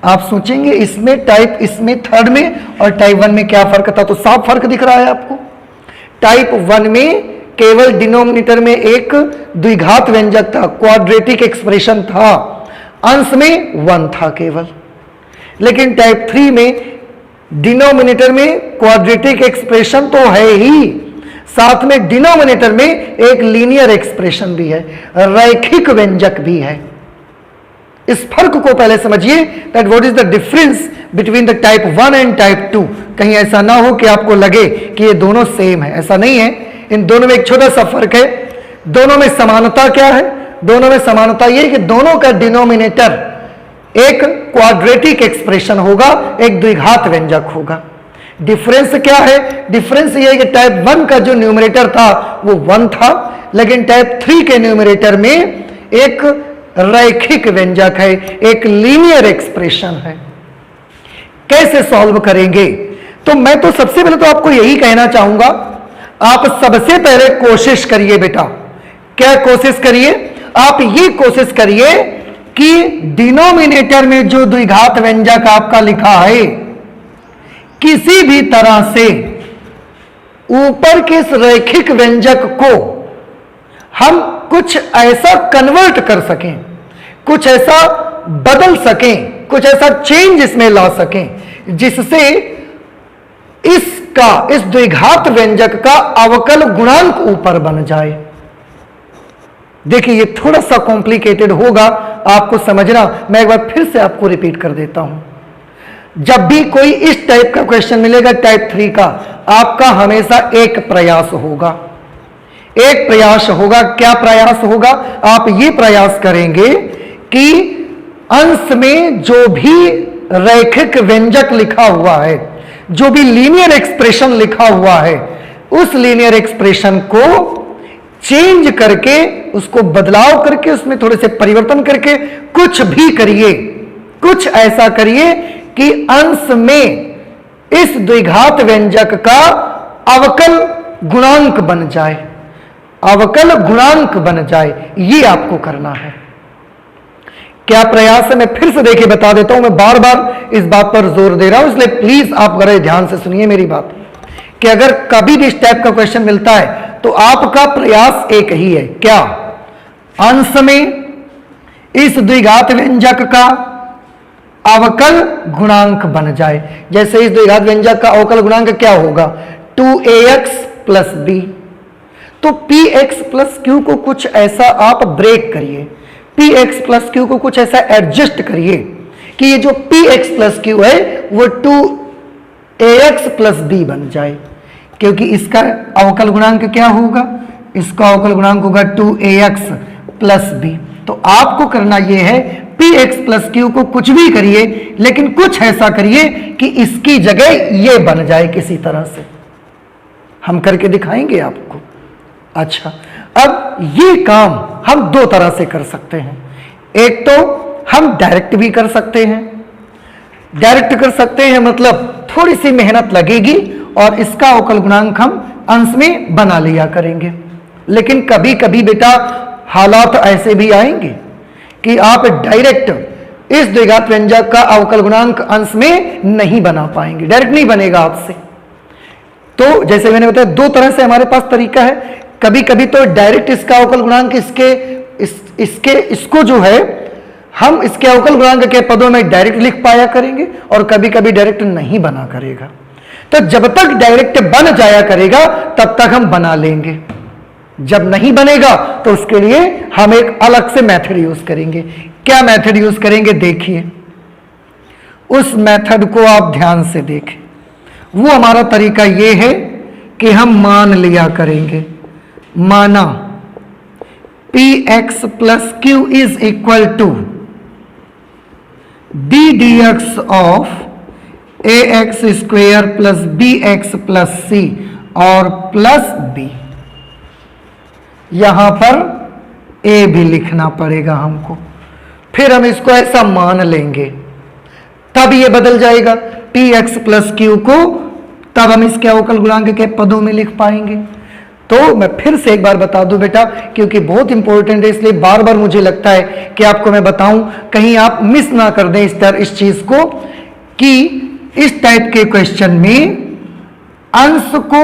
S1: आप सोचेंगे इसमें टाइप, इसमें थर्ड में और टाइप 1 में क्या फर्क था, तो साफ फर्क दिख रहा है आपको। टाइप 1 में केवल डिनोमिनेटर में एक द्विघात व्यंजक था, क्वाड्रेटिक एक्सप्रेशन था, अंश में 1 था केवल। लेकिन टाइप 3 में डिनोमिनेटर में क्वाड्रेटिक एक्सप्रेशन तो है ही, साथ में डिनोमिनेटर में एक लीनियर एक्सप्रेशन भी है, रैखिक व्यंजक भी है। इस फर्क को पहले समझिए, that what is the difference between the type 1 and type 2। कहीं ऐसा ना हो कि आपको लगे कि ये दोनों सेम है, ऐसा नहीं है। इन दोनों में एक छोटा सा फर्क है। दोनों में समानता क्या है? दोनों में समानता ये है कि दोनों का डिनोमिनेटर एक क्वाड्रेटिक एक्सप्रेशन होगा, एक द्विघात व्यंजक होगा। डिफरेंस क्या है? डिफरेंस ये है कि टाइप 1 का जो न्यूमरेटर था वो 1 था, लेकिन टाइप 3 के न्यूमरेटर में एक रैखिक व्यंजक है, एक लीनियर एक्सप्रेशन है। कैसे सॉल्व करेंगे? तो मैं तो सबसे पहले तो आपको यही कहना चाहूंगा, आप सबसे पहले कोशिश करिए बेटा। क्या कोशिश करिए? आप ये कोशिश करिए कि डिनोमिनेटर में जो द्विघात व्यंजक आपका लिखा है, किसी भी तरह से ऊपर के इस रैखिक व्यंजक को हम कुछ ऐसा कन्वर्ट कर सकें, कुछ ऐसा बदल सकें, कुछ ऐसा चेंज इसमें ला सकें जिससे इसका, इस द्विघात व्यंजक का अवकल गुणांक ऊपर बन जाए। देखिए ये थोड़ा सा कॉम्प्लिकेटेड होगा आपको समझना, मैं एक बार फिर से आपको रिपीट कर देता हूं। जब भी कोई इस टाइप का क्वेश्चन मिलेगा टाइप 3 का, आपका हमेशा एक प्रयास होगा, एक प्रयास होगा। क्या प्रयास होगा? आप ये प्रयास करेंगे कि अंश में जो भी रैखिक व्यंजक लिखा हुआ है, जो भी लीनियर एक्सप्रेशन लिखा हुआ है, उस लीनियर एक्सप्रेशन को चेंज करके, उसको बदलाव करके, उसमें थोड़े से परिवर्तन करके कुछ भी करिए, कुछ ऐसा करिए कि अंश में इस द्विघात व्यंजक का अवकल गुणांक बन जाए, अवकल गुणांक बन जाए। ये आपको करना है। क्या प्रयास है? मैं फिर से देखिए बता देता हूं, मैं बार बार इस बात पर जोर दे रहा हूं, इसलिए प्लीज आप बड़े ध्यान से सुनिए मेरी बात कि अगर कभी भी इस टाइप का क्वेश्चन मिलता है तो आपका प्रयास एक ही है। क्या? अंश में इस द्विघात व्यंजक का अवकल गुणांक बन जाए। जैसे इस द्विघात व्यंजक का अवकल गुणांक क्या होगा? 2ax plus B. तो px प्लस क्यू को कुछ ऐसा आप ब्रेक करिए, px प्लस क्यू को कुछ ऐसा एडजस्ट करिए कि ये जो px प्लस क्यू है वो 2ax प्लस बी बन जाए, क्योंकि इसका अवकल गुणांक क्या होगा? इसका अवकल गुणांक होगा 2ax प्लस बी। तो आपको करना यह है, px प्लस क्यू को कुछ भी करिए, लेकिन कुछ ऐसा करिए कि इसकी जगह ये बन जाए किसी तरह से। हम करके दिखाएंगे आपको। अच्छा, अब ये काम हम दो तरह से कर सकते हैं। एक तो हम डायरेक्ट भी कर सकते हैं। डायरेक्ट कर सकते हैं मतलब थोड़ी सी मेहनत लगेगी और इसका अवकल गुणांक हम अंश में बना लिया करेंगे। लेकिन कभी कभी बेटा हालात ऐसे भी आएंगे कि आप डायरेक्ट इस द्विघात व्यंजक का अवकल गुणांक अंश में नहीं बना पाएंगे, डायरेक्ट नहीं बनेगा आपसे। तो जैसे मैंने बताया, दो तरह से हमारे पास तरीका है। कभी कभी तो डायरेक्ट इसका अवकल गुणांक इसको जो है हम इसके अवकल गुणांक के पदों में डायरेक्ट लिख पाया करेंगे, और कभी कभी डायरेक्ट नहीं बना करेगा। तो जब तक डायरेक्ट बन जाया करेगा तब तक हम बना लेंगे। जब नहीं बनेगा तो उसके लिए हम एक अलग से मेथड यूज करेंगे। क्या मेथड यूज करेंगे? देखिए, उस मेथड को आप ध्यान से देखें। वो हमारा तरीका ये है कि हम मान लिया करेंगे, माना px plus Q is equal to d D x of A x square plus B x plus c और प्लस बी। यहां पर ए भी लिखना पड़ेगा हमको, फिर हम इसको ऐसा मान लेंगे, तब ये बदल जाएगा px प्लस क्यू को, तब हम इसके अवकल गुणांक के पदों में लिख पाएंगे। तो मैं फिर से एक बार बता दूं बेटा, क्योंकि बहुत इंपॉर्टेंट है, इसलिए बार बार मुझे लगता है कि आपको मैं बताऊं, कहीं आप मिस ना कर दें इस चीज को, कि इस टाइप के क्वेश्चन में अंश को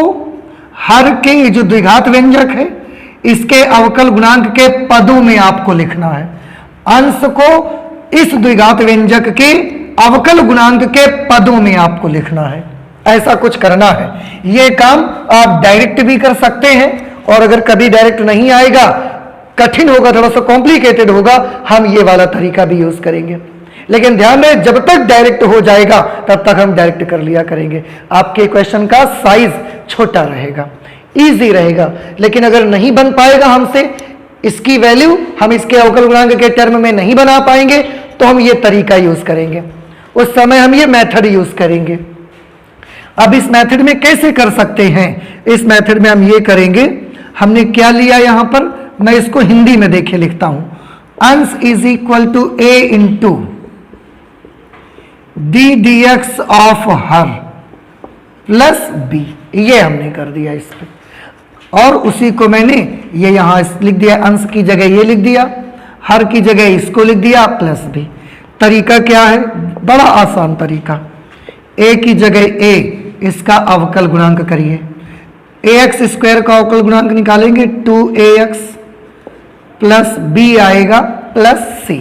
S1: हर के जो द्विघात व्यंजक है इसके अवकल गुणांक के पदों में आपको लिखना है। अंश को इस द्विघात व्यंजक के अवकल गुणांक के पदों में आपको लिखना है, ऐसा कुछ करना है। यह काम आप डायरेक्ट भी कर सकते हैं, और अगर कभी डायरेक्ट नहीं आएगा, कठिन होगा, थोड़ा सा कॉम्प्लिकेटेड होगा, हम ये वाला तरीका भी यूज करेंगे। लेकिन ध्यान रहे, जब तक डायरेक्ट हो जाएगा तब तक हम डायरेक्ट कर लिया करेंगे। आपके क्वेश्चन का साइज छोटा रहेगा, इजी रहेगा। लेकिन अगर नहीं बन पाएगा हमसे, इसकी वैल्यू हम इसके अवकल गुणांक के टर्म में नहीं बना पाएंगे, तो हम ये तरीका यूज करेंगे, उस समय हम ये मेथड यूज करेंगे। अब इस मेथड में कैसे कर सकते हैं? इस मेथड में हम ये करेंगे, हमने क्या लिया यहां पर, मैं इसको हिंदी में देखे लिखता हूं, अंश is equal to a into D D x of हर प्लस बी, ये हमने कर दिया इस पे, और उसी को मैंने ये यहां लिख दिया, अंश की जगह ये लिख दिया, हर की जगह इसको लिख दिया प्लस बी। तरीका क्या है? बड़ा आसान तरीका, a की जगह a, इसका अवकल गुणांक करिए, ax स्क्वायर का अवकल गुणांक निकालेंगे 2ax प्लस b आएगा प्लस c।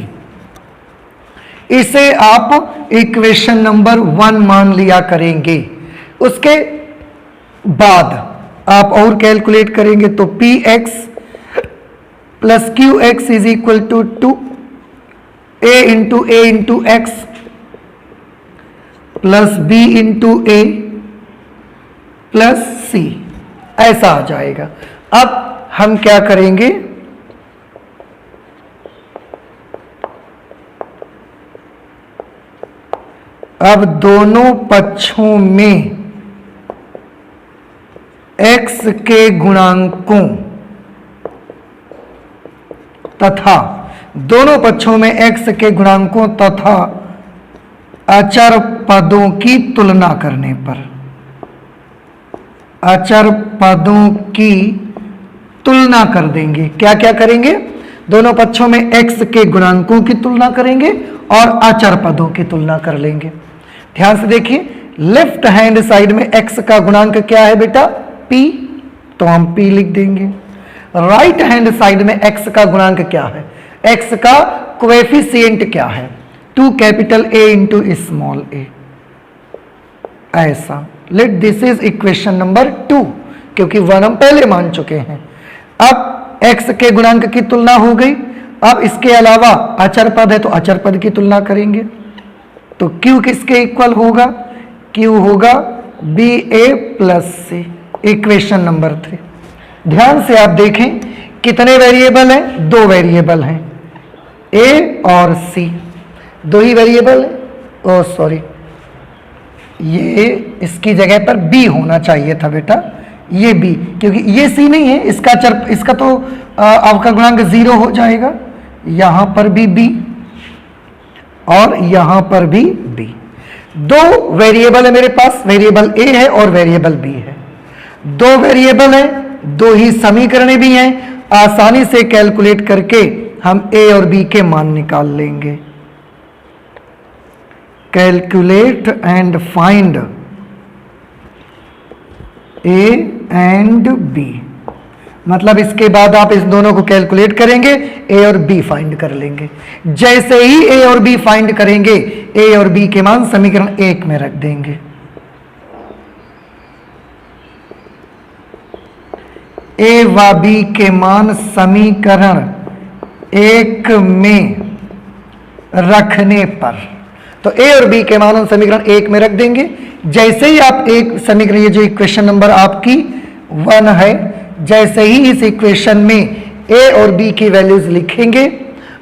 S1: इसे आप इक्वेशन नंबर 1 मान लिया करेंगे। उसके बाद आप और कैलकुलेट करेंगे तो px प्लस qx is equal to 2a into x plus b into a plus c, ऐसा आ जाएगा। अब हम क्या करेंगे, अब दोनों पक्षों में x के गुणांकों तथा दोनों पक्षों में x के गुणांकों तथा अचर पदों की तुलना करने पर, अचर पदों की तुलना कर देंगे। क्या क्या करेंगे? दोनों पक्षों में x के गुणांकों की तुलना करेंगे और अचर पदों की तुलना कर लेंगे। ध्यान से देखिए, लेफ्ट हैंड साइड में x का गुणांक क्या है बेटा? p, तो हम p लिख देंगे। राइट हैंड साइड में x का गुणांक क्या है? x का कोएफिशिएंट क्या है? 2 capital A into small a, ऐसा। Let this is equation number 2, क्योंकि 1 हम पहले मान चुके हैं। अब x के गुणांक की तुलना हो गई। अब इसके अलावा अचर पद है तो अचर पद की तुलना करेंगे, तो q किसके इक्वल होगा? q होगा ba plus c, equation number 3। ध्यान से आप देखें, कितने वेरिएबल हैं? 2 वेरिएबल हैं, a और c, 2 ही वेरिएबल है। ओ सॉरी, ये इसकी जगह पर b होना चाहिए था बेटा, ये b, क्योंकि ये c नहीं है, इसका तो अवकल गुणांक 0 हो जाएगा। यहां पर भी b और यहां पर भी b। 2 वेरिएबल है मेरे पास, वेरिएबल a है और वेरिएबल b है। 2 वेरिएबल है, 2 ही समीकरण भी हैं, आसानी से कैलकुलेट करके हम a और b के मान निकाल लेंगे। Calculate and find a and b, मतलब इसके बाद आप इस दोनों को कैलकुलेट करेंगे, a और b फाइंड कर लेंगे। जैसे ही a और b फाइंड करेंगे, a और b के मान समीकरण 1 में रख देंगे। a व b के मान समीकरण 1 में रखने पर, तो a और b के मान हम समीकरण 1 में रख देंगे। जैसे ही आप एक समीकरण, ये जो इक्वेशन नंबर आपकी 1 है, जैसे ही इस इक्वेशन में a और b की वैल्यूज लिखेंगे,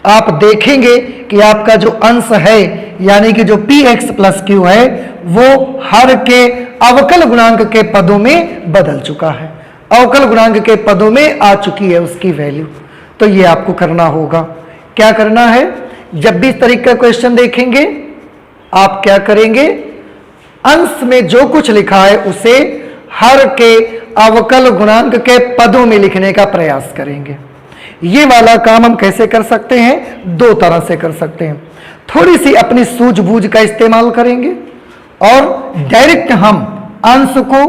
S1: आप देखेंगे कि आपका जो अंश है, यानी कि जो px प्लस q है, वो हर के अवकल गुणांक के पदों में बदल चुका है, अवकल गुणांक के पदों में आ चुकी है उसकी वैल्यू। तो ये आपको करना होगा। क्या करना है? जब भी इस तरीके का क्वेश्चन देखेंगे, आप क्या करेंगे? अंश में जो कुछ लिखा है उसे हर के अवकल गुणांक के पदों में लिखने का प्रयास करेंगे। ये वाला काम हम कैसे कर सकते हैं? दो तरह से कर सकते हैं। थोड़ी सी अपनी सूझबूझ का इस्तेमाल करेंगे और डायरेक्ट हम अंश को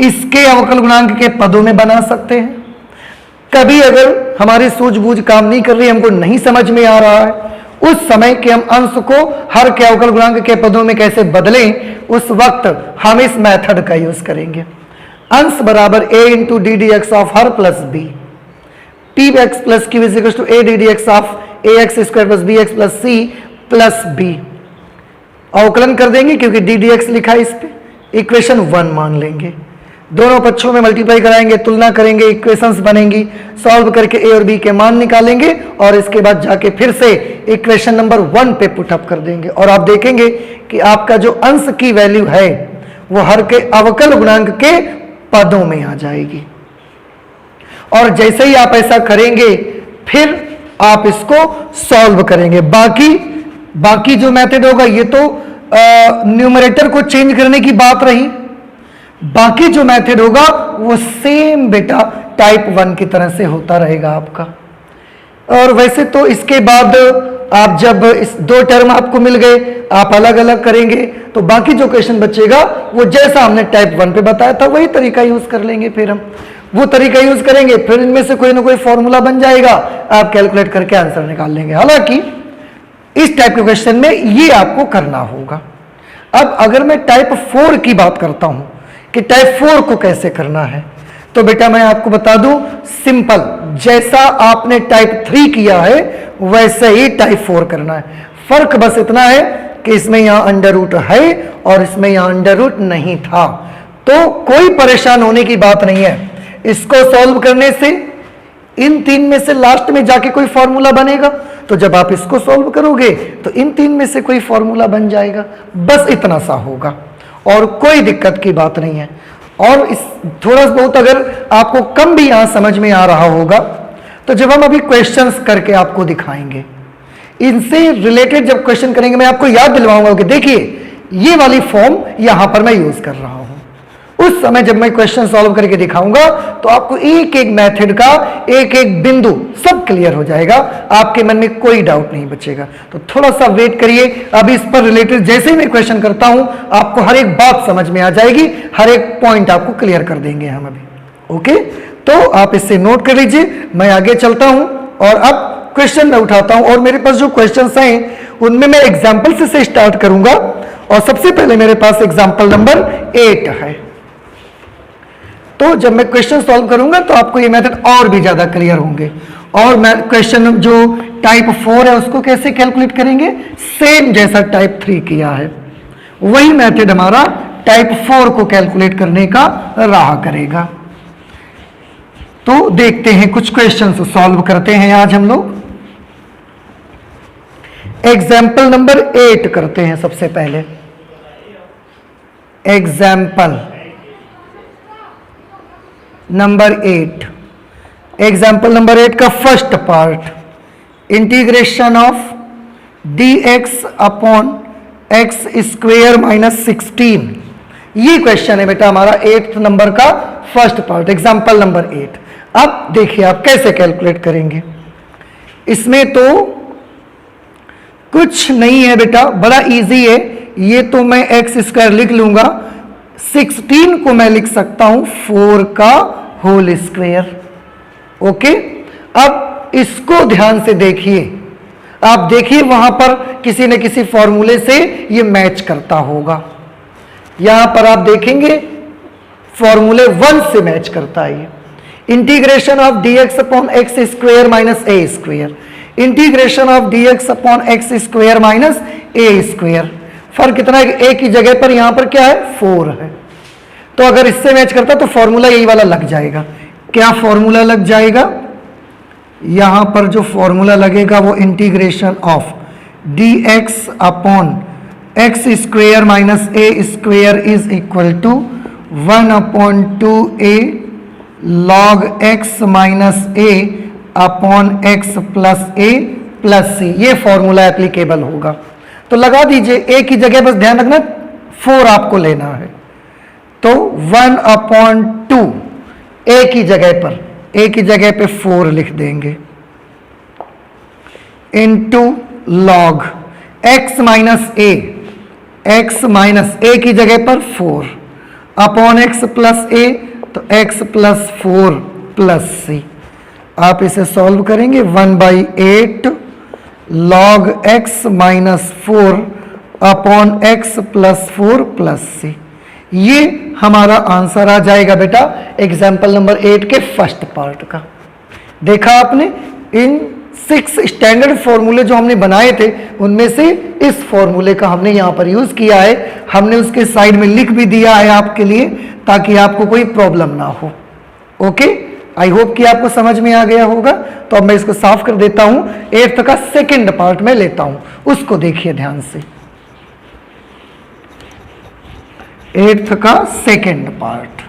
S1: इसके अवकल गुणांक के पदों में बना सकते हैं। कभी अगर हमारी सूझबूझ काम नहीं कर रही, हमको नहीं समझ में आ रहा है, उस समय के हम अंश को हर के अवकल गुणांक के पदों में कैसे बदलें, उस वक्त हम इस मेथड का यूज करेंगे। अंश बराबर a into D D x of हर plus B, P X plus Q is equal to a D D x of A X square plus B x plus C plus B. अवकलन कर देंगे क्योंकि डी डी एक्स लिखा है इस पे, इक्वेशन 1 मान लेंगे, दोनों पक्षों में मल्टीप्लाई कराएंगे, तुलना करेंगे, इक्वेशंस बनेंगी, सॉल्व करके ए और बी के मान निकालेंगे और इसके बाद जाके फिर से इक्वेशन नंबर 1 पे पुटअप कर देंगे और आप देखेंगे कि आपका जो अंश की वैल्यू है वो हर के अवकल गुणांक के पदों में आ जाएगी। और जैसे ही आप ऐसा करेंगे फिर आप इसको सॉल्व करेंगे। बाकी जो मेथड होगा ये तो न्यूमरेटर को चेंज करने की बात रही, बाकी जो मेथड होगा वो सेम बेटा टाइप 1 की तरह से होता रहेगा आपका। और वैसे तो इसके बाद आप जब इस दो टर्म आपको मिल गए, आप अलग अलग करेंगे तो बाकी जो क्वेश्चन बचेगा वो जैसा हमने टाइप 1 पे बताया था वही तरीका यूज कर लेंगे। फिर हम वो तरीका यूज करेंगे, फिर इनमें से कोई ना कोई फॉर्मूला बन जाएगा, आप कैलकुलेट करके आंसर निकाल लेंगे। हालांकि इस टाइप के क्वेश्चन में ये आपको करना होगा। अब अगर मैं टाइप 4 की बात करता हूं कि टाइप 4 को कैसे करना है, तो बेटा मैं आपको बता दूं, सिंपल, जैसा आपने टाइप 3 किया है वैसे ही टाइप 4 करना है। फर्क बस इतना है कि इसमें यहां अंडर रूट है और इसमें यहां अंडर रूट नहीं था, तो कोई परेशान होने की बात नहीं है। इसको सॉल्व करने से इन 3 में से लास्ट में जाके कोई फॉर्मूला बनेगा, तो जब आप इसको सॉल्व करोगे तो इन 3 में से कोई फॉर्मूला बन जाएगा। बस इतना सा होगा और कोई दिक्कत की बात नहीं है। और इस थोड़ा बहुत अगर आपको कम भी यहां समझ में आ रहा होगा तो जब हम अभी क्वेश्चंस करके आपको दिखाएंगे, इनसे रिलेटेड जब क्वेश्चन करेंगे मैं आपको याद दिलवाऊंगा कि देखिए ये वाली फॉर्म यहां पर मैं यूज कर रहा हूं। उस समय जब मैं क्वेश्चन सॉल्व करके दिखाऊंगा तो आपको एक एक मेथड का एक एक बिंदु सब क्लियर हो जाएगा, आपके मन में कोई डाउट नहीं बचेगा। तो थोड़ा सा वेट करिए, अभी इस पर रिलेटेड जैसे ही मैं क्वेश्चन करता हूं आपको हर एक बात समझ में आ जाएगी, हर एक पॉइंट आपको क्लियर कर देंगे हम अभी। ओके, तो आप इससे नोट कर लीजिए, मैं आगे चलता हूं और अब क्वेश्चन मैं उठाता हूं और मेरे पास जो क्वेश्चन हैं उनमें मैं एग्जाम्पल से स्टार्ट करूंगा। और सबसे पहले मेरे पास एग्जाम्पल नंबर 8 है। तो जब मैं क्वेश्चन सॉल्व करूंगा तो आपको ये मेथड और भी ज्यादा क्लियर होंगे। और मैं क्वेश्चन जो टाइप 4 है उसको कैसे कैलकुलेट करेंगे, सेम जैसा टाइप 3 किया है वही मेथड हमारा टाइप 4 को कैलकुलेट करने का रहा करेगा। तो देखते हैं, कुछ क्वेश्चन सॉल्व करते हैं आज हम लोग। एग्जाम्पल नंबर 8 करते हैं सबसे पहले। एग्जाम्पल नंबर 8, एग्जाम्पल नंबर 8 का first part, integration of d x upon x square minus 16। ये क्वेश्चन है बेटा हमारा 8th नंबर का फर्स्ट पार्ट, एग्जाम्पल नंबर 8। अब देखिए आप कैसे कैलकुलेट करेंगे। इसमें तो कुछ नहीं है बेटा, बड़ा इजी है। ये तो मैं एक्स स्क्वायर लिख लूंगा, 16 को मैं लिख सकता हूं 4 का होल स्क्वायर। ओके, अब इसको ध्यान से देखिए, आप देखिए वहां पर किसी न किसी फॉर्मूले से ये मैच करता होगा। यहां पर आप देखेंगे फॉर्मूले 1 से मैच करता है। Integration of d x upon x square minus a square, integration of d x upon x square minus a square. फर्क कितना है, ए की जगह पर यहां पर क्या है 4 है, तो अगर इससे मैच करता तो फॉर्मूला यही वाला लग जाएगा। क्या फॉर्मूला लग जाएगा, यहां पर जो फॉर्मूला लगेगा वो integration of d x upon x square minus a square is equal to 1/2a log x minus a upon x plus a plus c. ये फॉर्मूला एप्लीकेबल होगा, तो लगा दीजिए। ए की जगह बस ध्यान रखना 4 आपको लेना है। तो 1/2 a की जगह पे 4 लिख देंगे इंटू लॉग x माइनस ए की जगह पर 4 अपॉन x प्लस ए, तो x प्लस 4 प्लस सी। आप इसे सॉल्व करेंगे 1/8 log x minus 4 upon x plus 4 plus c. ये हमारा आंसर आ जाएगा बेटा एग्जाम्पल नंबर 8 के फर्स्ट पार्ट का। देखा आपने, इन 6 स्टैंडर्ड फॉर्मूले जो हमने बनाए थे उनमें से इस फॉर्मूले का हमने यहां पर यूज किया है। हमने उसके साइड में लिख भी दिया है आपके लिए ताकि आपको कोई प्रॉब्लम ना हो। ओके, आई होप कि आपको समझ में आ गया होगा। तो अब मैं इसको साफ कर देता हूं। 8th का सेकंड पार्ट में लेता हूं, उसको देखिए ध्यान से। 8th का सेकंड पार्ट,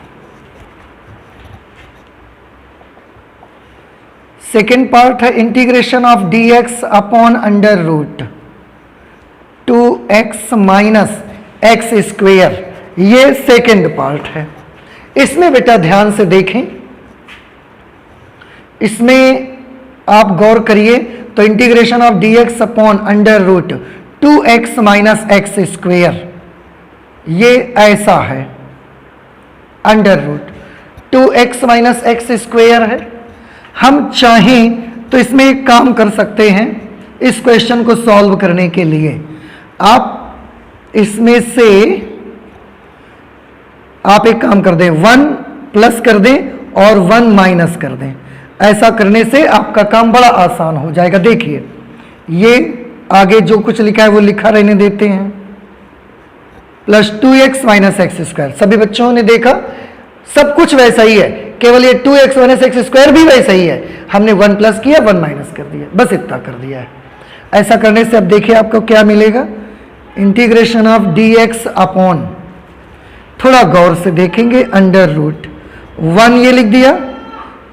S1: सेकेंड पार्ट है integration of dx upon under root 2x minus x square. ये सेकेंड पार्ट है। इसमें बेटा ध्यान से देखें, इसमें आप गौर करिए तो integration of dx upon under root 2x minus x square, ये ऐसा है। Under root 2x minus x square है। हम चाहें तो इसमें एक काम कर सकते हैं, इस क्वेश्चन को सॉल्व करने के लिए आप इसमें से आप एक काम कर दें, 1 प्लस कर दें और 1 माइनस कर दें। ऐसा करने से आपका काम बड़ा आसान हो जाएगा। देखिए, ये आगे जो कुछ लिखा है वो लिखा रहने देते हैं, plus 2x minus x square. सभी बच्चों ने देखा, सब कुछ वैसा ही है, केवल ये 2x माइनस एक्स स्क्वायर भी वैसा ही है। हमने 1 प्लस किया, 1 माइनस कर दिया, बस इतना कर दिया है। ऐसा करने से अब देखिए आपको क्या मिलेगा, इंटीग्रेशन ऑफ dx अपॉन, थोड़ा गौर से देखेंगे, अंडर रूट 1 ये लिख दिया।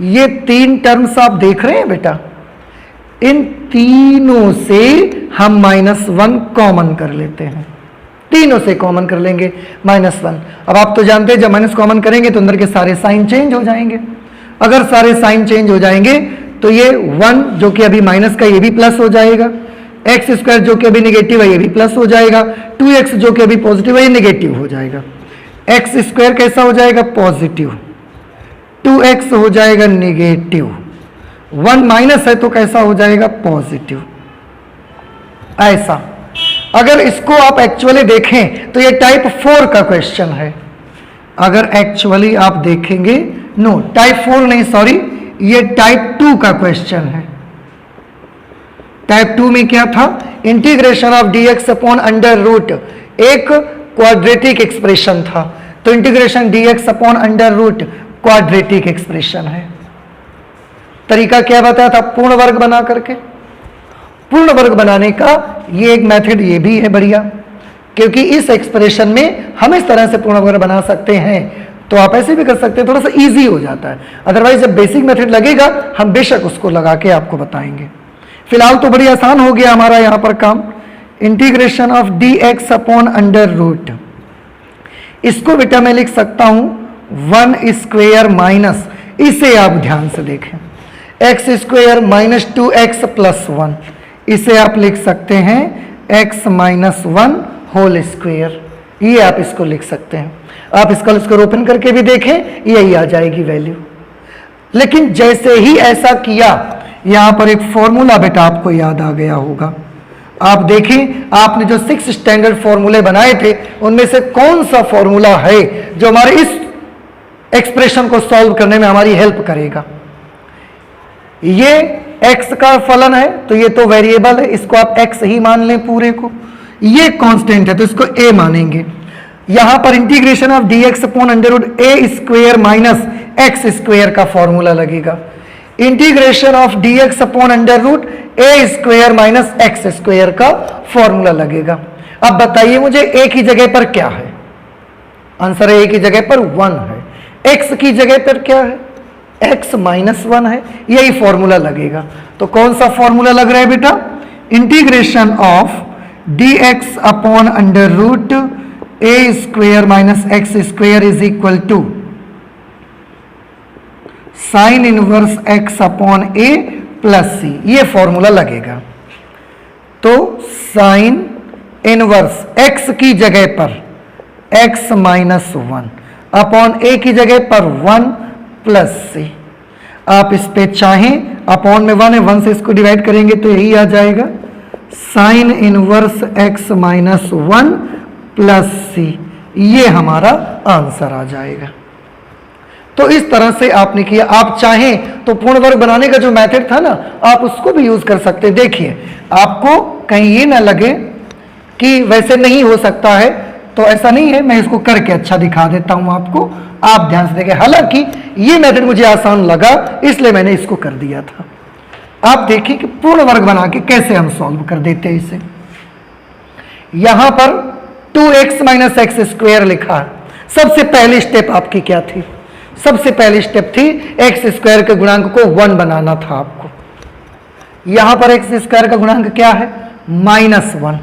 S1: ये 3 टर्म्स आप देख रहे हैं बेटा, इन तीनों से हम -1 कॉमन कर लेते हैं। तीनों से कॉमन कर लेंगे -1। अब आप तो जानते हैं जब माइनस कॉमन करेंगे तो अंदर के सारे साइन चेंज हो जाएंगे। अगर सारे साइन चेंज हो जाएंगे तो ये 1 जो कि अभी माइनस का ये भी प्लस हो जाएगा, एक्स स्क्वायर जो कि अभी निगेटिव है ये भी प्लस हो जाएगा, 2x जो कि अभी पॉजिटिव है ये निगेटिव हो जाएगा। एक्स स्क्वायर कैसा हो जाएगा, पॉजिटिव, 2x हो जाएगा निगेटिव, 1 माइनस है तो कैसा हो जाएगा, पॉजिटिव। ऐसा अगर इसको आप एक्चुअली देखें तो ये टाइप 4 का क्वेश्चन है। अगर एक्चुअली आप देखेंगे, नो टाइप 4 नहीं, सॉरी, ये टाइप 2 का क्वेश्चन है। टाइप 2 में क्या था, integration of dx upon under root, एक क्वाड्रेटिक एक्सप्रेशन था, तो integration dx upon under root quadratic expression है। तरीका क्या बताया था, पूर्ण वर्ग बना करके। पूर्ण वर्ग बनाने का ये एक मेथड ये भी है बढ़िया, क्योंकि इस एक्सप्रेशन में हम इस तरह से पूर्ण वर्ग बना सकते हैं, तो आप ऐसे भी कर सकते हैं, थोड़ा सा इजी हो जाता है। अदरवाइज जब बेसिक मेथड लगेगा हम बेशक उसको लगा के आपको बताएंगे। फिलहाल तो बड़ी आसान हो गया हमारा यहां पर काम। Integration of dx upon under root, इसको बेटा मैं लिख सकता हूं 1 स्क्वेयर माइनस, इसे आप ध्यान से देखें, x square minus 2x plus 1, इसे आप लिख सकते हैं x माइनस 1 होल स्क्वेयर। ये आप इसको लिख सकते हैं। आप इसका स्क्वायर ओपन करके भी देखें, यही आ जाएगी वैल्यू। लेकिन जैसे ही ऐसा किया, यहां पर एक फॉर्मूला बेटा आपको याद आ गया होगा। आप देखें, आपने जो 6 स्टैंडर्ड फॉर्मूले बनाए थे उनमें से कौन सा फॉर्मूला है जो हमारे इस एक्सप्रेशन को सॉल्व करने में हमारी हेल्प करेगा। ये x का फलन है तो ये तो वेरिएबल है, इसको आप x ही मान लें पूरे को। ये कांस्टेंट है तो इसको a मानेंगे। यहां पर integration of dx upon under root a square minus x square का फॉर्मूला लगेगा। Integration of dx upon under root a square minus x square का फॉर्मूला लगेगा। अब बताइए मुझे a की जगह पर क्या है, आंसर है a की जगह पर 1 है, x की जगह पर क्या है, x माइनस 1 है, यही फॉर्मूला लगेगा। तो कौन सा फॉर्मूला लग रहा है बेटा, integration of dx upon under root a square minus x square is equal to sine inverse x upon a plus c, ये फॉर्मूला लगेगा। तो साइन इनवर्स एक्स की जगह पर एक्स माइनस वन अपॉन ए की जगह पर 1 प्लस सी। आप इस पे चाहें अपॉन में 1 है, 1 से इसको डिवाइड करेंगे तो यही आ जाएगा sine inverse x minus 1 plus c, ये हमारा आंसर आ जाएगा। तो इस तरह से आपने किया। आप चाहें तो पूर्ण वर्ग बनाने का जो मेथड था ना, आप उसको भी यूज कर सकते। देखिए आपको कहीं ये ना लगे कि वैसे नहीं हो सकता है, तो ऐसा नहीं है, मैं इसको करके अच्छा दिखा देता हूं आपको, आप ध्यान से देखें। हालांकि ये मेथड मुझे आसान लगा इसलिए मैंने इसको कर दिया था। आप देखिए कि पूर्ण वर्ग बना के कैसे हम सॉल्व कर देते हैं इसे। यहां पर 2x माइनस एक्स स्क्वेयर लिखा। सबसे पहली स्टेप आपकी क्या थी? सबसे पहली स्टेप थी एक्स स्क्वायर के गुणांक को 1 बनाना था आपको। यहां पर एक्स स्क्वायर का गुणांक क्या है? -1।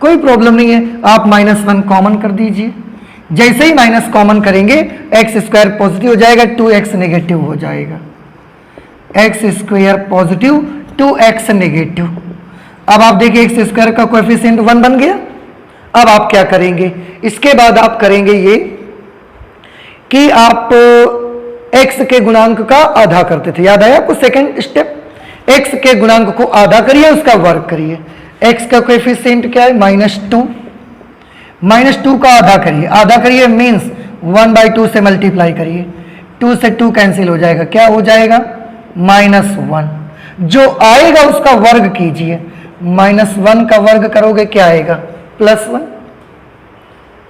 S1: कोई प्रॉब्लम नहीं है, आप -1 कॉमन कर दीजिए। जैसे ही माइनस कॉमन करेंगे एक्स स्क्वायर पॉजिटिव हो जाएगा, 2x नेगेटिव हो जाएगा। X square positive, 2x negative. अब आप देखिए एक्स स्क्वायर का कोएफिशिएंट 1 बन गया। अब आप क्या करेंगे? इसके बाद आप करेंगे ये कि आप x के गुणांक का आधा करते थे, याद आया आपको? सेकंड स्टेप, x के गुणांक को आधा करिए, उसका वर्ग करिए। x का कोएफिशिएंट क्या है? -2। -2 का आधा करिए, आधा करिए मीन्स 1/2 से मल्टीप्लाई करिए, 2 से 2 कैंसिल हो जाएगा, क्या हो जाएगा? -1। जो आएगा उसका वर्ग कीजिए, -1 का वर्ग करोगे क्या आएगा? +1।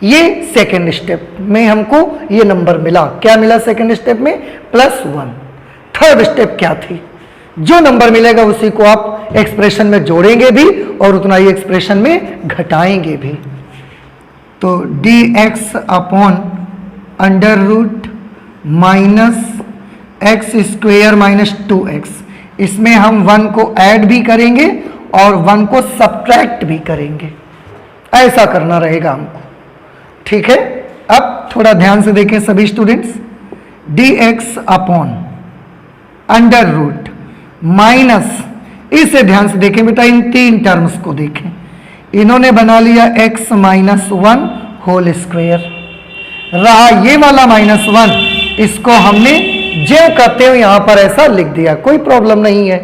S1: ये सेकेंड स्टेप में हमको ये नंबर मिला। क्या मिला सेकेंड स्टेप में? +1। थर्ड स्टेप क्या थी? जो नंबर मिलेगा उसी को आप एक्सप्रेशन में जोड़ेंगे भी और उतना ही एक्सप्रेशन में घटाएंगे भी। तो dx upon under root -x square -2x, इसमें हम 1 को ऐड भी करेंगे और 1 को सब्ट्रैक्ट भी करेंगे। ऐसा करना रहेगा हमको, ठीक है? अब थोड़ा ध्यान से देखें सभी students. dx upon under root minus, इसे ध्यान से देखें बेटा, इन 3 टर्म्स को देखें। इन्होंने बना लिया x -1 होल स्क्वेयर, रहा ये वाला -1, इसको हमने जो कहते हो यहां पर ऐसा लिख दिया, कोई प्रॉब्लम नहीं है।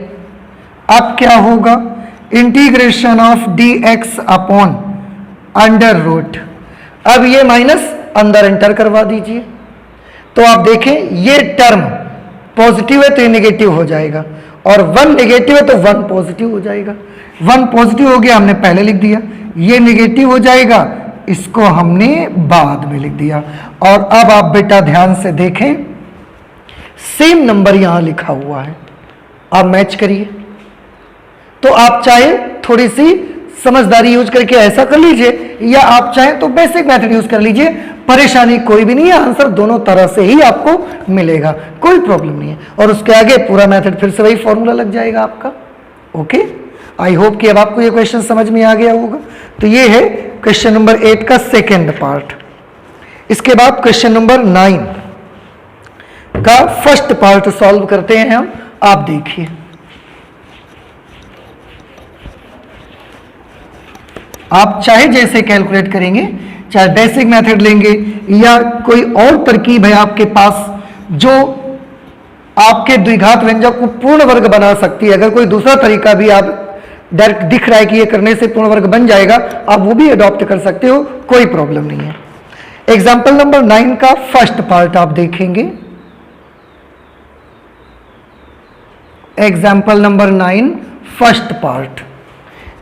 S1: अब क्या होगा? Integration of dx upon under root, अब ये माइनस अंदर एंटर करवा दीजिए। तो आप देखें ये टर्म पॉजिटिव है तो ये नेगेटिव हो जाएगा, और 1 नेगेटिव है तो 1 पॉजिटिव हो जाएगा। 1 पॉजिटिव हो गया, हमने पहले लिख दिया। ये नेगेटिव हो जाएगा, इसको हमने बाद में लिख दिया। और अब आप बेटा ध्यान से देखें, सेम नंबर यहां लिखा हुआ है, आप मैच करिए। तो आप चाहे थोड़ी सी समझदारी यूज करके ऐसा कर लीजिए, या आप चाहें तो बेसिक मेथड यूज कर लीजिए, परेशानी कोई भी नहीं है। आंसर दोनों तरह से ही आपको मिलेगा, कोई प्रॉब्लम नहीं है। और उसके आगे पूरा मेथड फिर से वही फॉर्मूला लग जाएगा आपका। ओके, आई होप कि अब आपको ये क्वेश्चन समझ में आ गया होगा। तो ये है क्वेश्चन नंबर 8 का सेकेंड पार्ट। इसके बाद क्वेश्चन नंबर 9 का फर्स्ट पार्ट सॉल्व करते हैं हम। आप देखिए, आप चाहे जैसे कैलकुलेट करेंगे, चाहे बेसिक मेथड लेंगे या कोई और तरकीब है आपके पास जो आपके द्विघात व्यंजक को पूर्ण वर्ग बना सकती है। अगर कोई दूसरा तरीका भी आप डायरेक्ट दिख रहा है कि ये करने से पूर्ण वर्ग बन जाएगा, आप वो भी अडॉप्ट कर सकते हो, कोई प्रॉब्लम नहीं है। एग्जाम्पल नंबर 9 का फर्स्ट पार्ट आप देखेंगे। Example number 9 first part.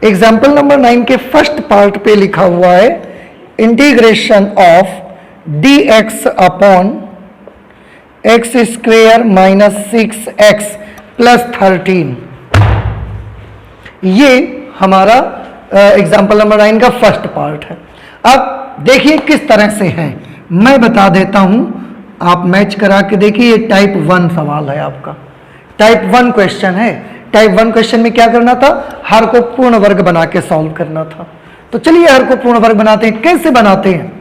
S1: Example number 9 के फर्स्ट पार्ट पे लिखा हुआ है integration of dx upon x square -6x + 13। ये हमारा एग्जाम्पल नंबर 9 का फर्स्ट पार्ट है। अब देखिए किस तरह से है, मैं बता देता हूं, आप मैच करा के देखिए। ये टाइप 1 सवाल है आपका, टाइप 1 क्वेश्चन है। टाइप 1 क्वेश्चन में क्या करना था? हर को पूर्ण वर्ग बना के सॉल्व करना था। तो चलिए हर को पूर्ण वर्ग बनाते हैं। कैसे बनाते हैं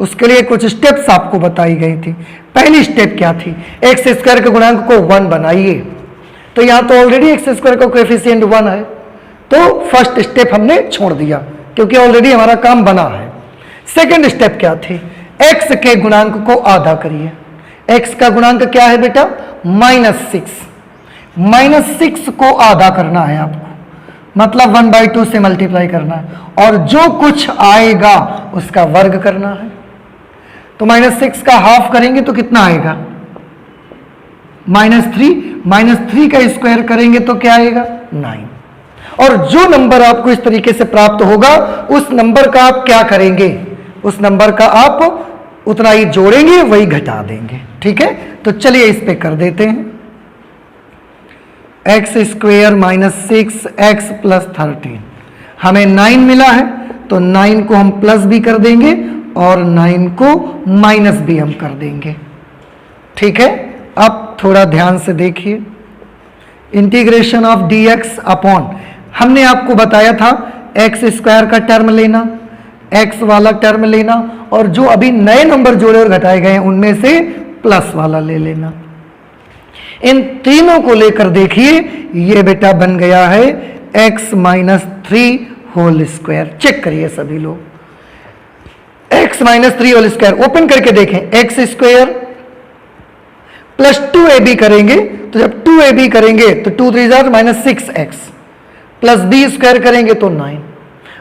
S1: उसके लिए कुछ स्टेप्स आपको बताई गई थी। पहली स्टेप क्या थी, एक्स स्क्वायर के गुणांक को 1 बनाइए। तो यहां तो ऑलरेडी एक्स स्क्वायर का कोएफिशिएंट 1 है, तो फर्स्ट स्टेप हमने छोड़ दिया क्योंकि ऑलरेडी हमारा काम बना है। सेकंड स्टेप क्या थी, एक्स के गुणांक को आधा करिए। एक्स का गुणांक क्या है बेटा, -6। -6 को आधा करना है आपको, मतलब 1/2 से मल्टीप्लाई करना है और जो कुछ आएगा उसका वर्ग करना है। तो -6 का हाफ करेंगे तो कितना आएगा, -3। -3 का स्क्वायर करेंगे तो क्या आएगा, 9। और जो नंबर आपको इस तरीके से प्राप्त होगा उस नंबर का आप क्या करेंगे, उस नंबर का आप उतना ही जोड़ेंगे, वही घटा देंगे। ठीक है, तो चलिए इस पे कर देते हैं। एक्स स्क्वेयर -6 एक्स प्लस 13, हमें 9 मिला है तो 9 को हम प्लस भी कर देंगे और 9 को माइनस भी हम कर देंगे। ठीक है, अब थोड़ा ध्यान से देखिए, इंटीग्रेशन ऑफ dx अपॉन, हमने आपको बताया था एक्स स्क्वायर का टर्म लेना, एक्स वाला टर्म लेना और जो अभी नए नंबर जोड़े और घटाए गए हैं उनमें से प्लस वाला ले लेना। इन तीनों को लेकर देखिए, ये बेटा बन गया है x - 3 होल स्क्वायर। चेक करिए सभी लोग, x - 3 होल स्क्वायर ओपन करके देखें, एक्स स्क्वायर प्लस 2ab करेंगे तो जब 2ab करेंगे तो 2 3 -6x प्लस b स्क्वायर करेंगे तो 9।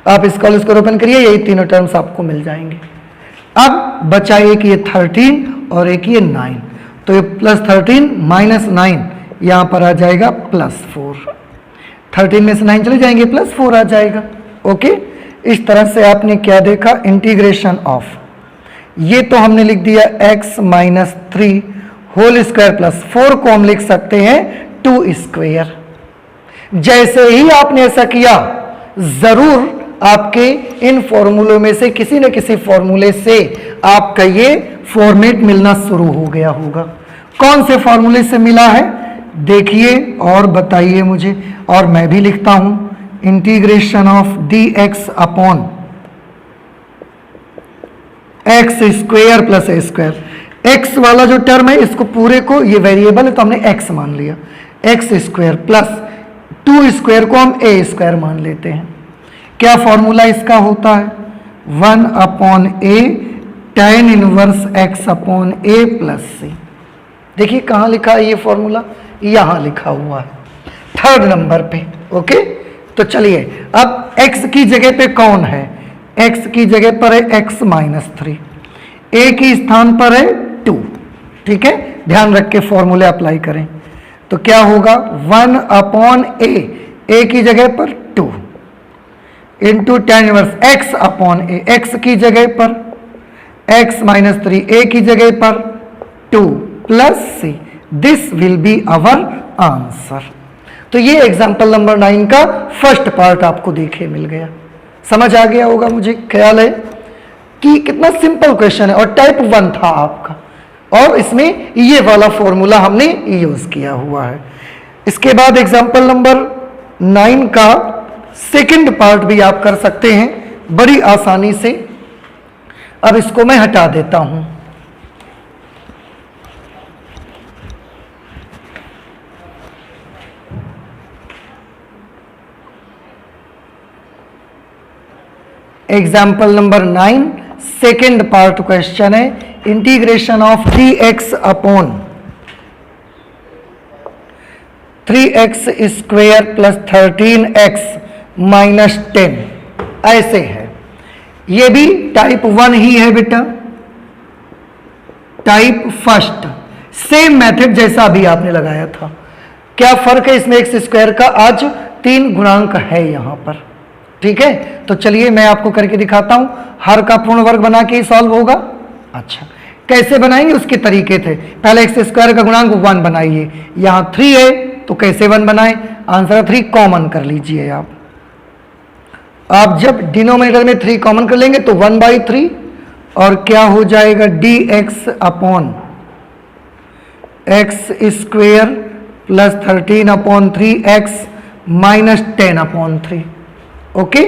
S1: आप इसका होल स्क्वायर ओपन करिए, यही तीनों टर्म्स आपको मिल जाएंगे। अब बचा एक ये 13 और एक ये 9, तो ये +13 -9 यहां पर आ जाएगा +4। 13 में से 9 चले जाएंगे, +4 आ जाएगा। ओके, इस तरह से आपने क्या देखा, इंटीग्रेशन ऑफ, ये तो हमने लिख दिया x - 3 होल स्क्वायर प्लस 4 को हम लिख सकते हैं 2 स्क्वायर। जैसे ही आपने ऐसा किया जरूर आपके इन फॉर्मूलों में से किसी न किसी फॉर्मूले से आपका ये फॉर्मेट मिलना शुरू हो गया होगा। कौन से फॉर्मूले से मिला है देखिए और बताइए मुझे, और मैं भी लिखता हूं, integration of dx upon x square plus A square. X वाला जो टर्म है इसको पूरे को, ये वेरिएबल है तो हमने एक्स मान लिया, एक्स स्क्वायर प्लस 2 स्क्वायर को हम ए स्क्वायर मान लेते हैं। क्या फॉर्मूला इसका होता है, 1/a tan inverse x upon a plus c। देखिए कहाँ लिखा है ये फॉर्मूला, यहां लिखा हुआ है 3rd नंबर पे। ओके, तो चलिए अब x की जगह पे कौन है, x की जगह पर है x - 3, a की स्थान पर है 2। ठीक है, ध्यान रख के फॉर्मूले अप्लाई करें तो क्या होगा, 1/a, a की जगह पर 2 into tan inverse x upon a, x की जगह पर x - 3, a की जगह पर 2 plus c। This will be our answer. तो ये एग्जाम्पल नंबर 9 का फर्स्ट पार्ट आपको देखे मिल गया। समझ आ गया होगा, मुझे ख्याल है कि कितना सिंपल क्वेश्चन है और टाइप 1 था आपका, और इसमें ये वाला फॉर्मूला हमने यूज किया हुआ है। इसके बाद एग्जाम्पल नंबर 9 का सेकंड पार्ट भी आप कर सकते हैं बड़ी आसानी से। अब इसको मैं हटा देता हूं। Example number 9 second part question है, integration of dx upon 3x square plus 13x minus 10, ऐसे है। ये भी टाइप 1 ही है बेटा, टाइप फर्स्ट, सेम मेथड जैसा अभी आपने लगाया था। क्या फर्क है इसमें, एक्स स्क्वायर का आज 3 गुणांक है यहां पर। ठीक है, तो चलिए मैं आपको करके दिखाता हूं। हर का पूर्ण वर्ग बना के ही सॉल्व होगा। अच्छा, कैसे बनाएंगे उसके तरीके थे। पहले एक्स स्क्वायर का गुणांक 1 बनाइए, यहां 3 है तो कैसे 1 बनाए, आंसर 3 कॉमन कर लीजिए आप जब डिनोमिनेटर में 3 कॉमन कर लेंगे तो 1/3 और क्या हो जाएगा, dx upon x square plus 13/3x minus 10/3। Okay,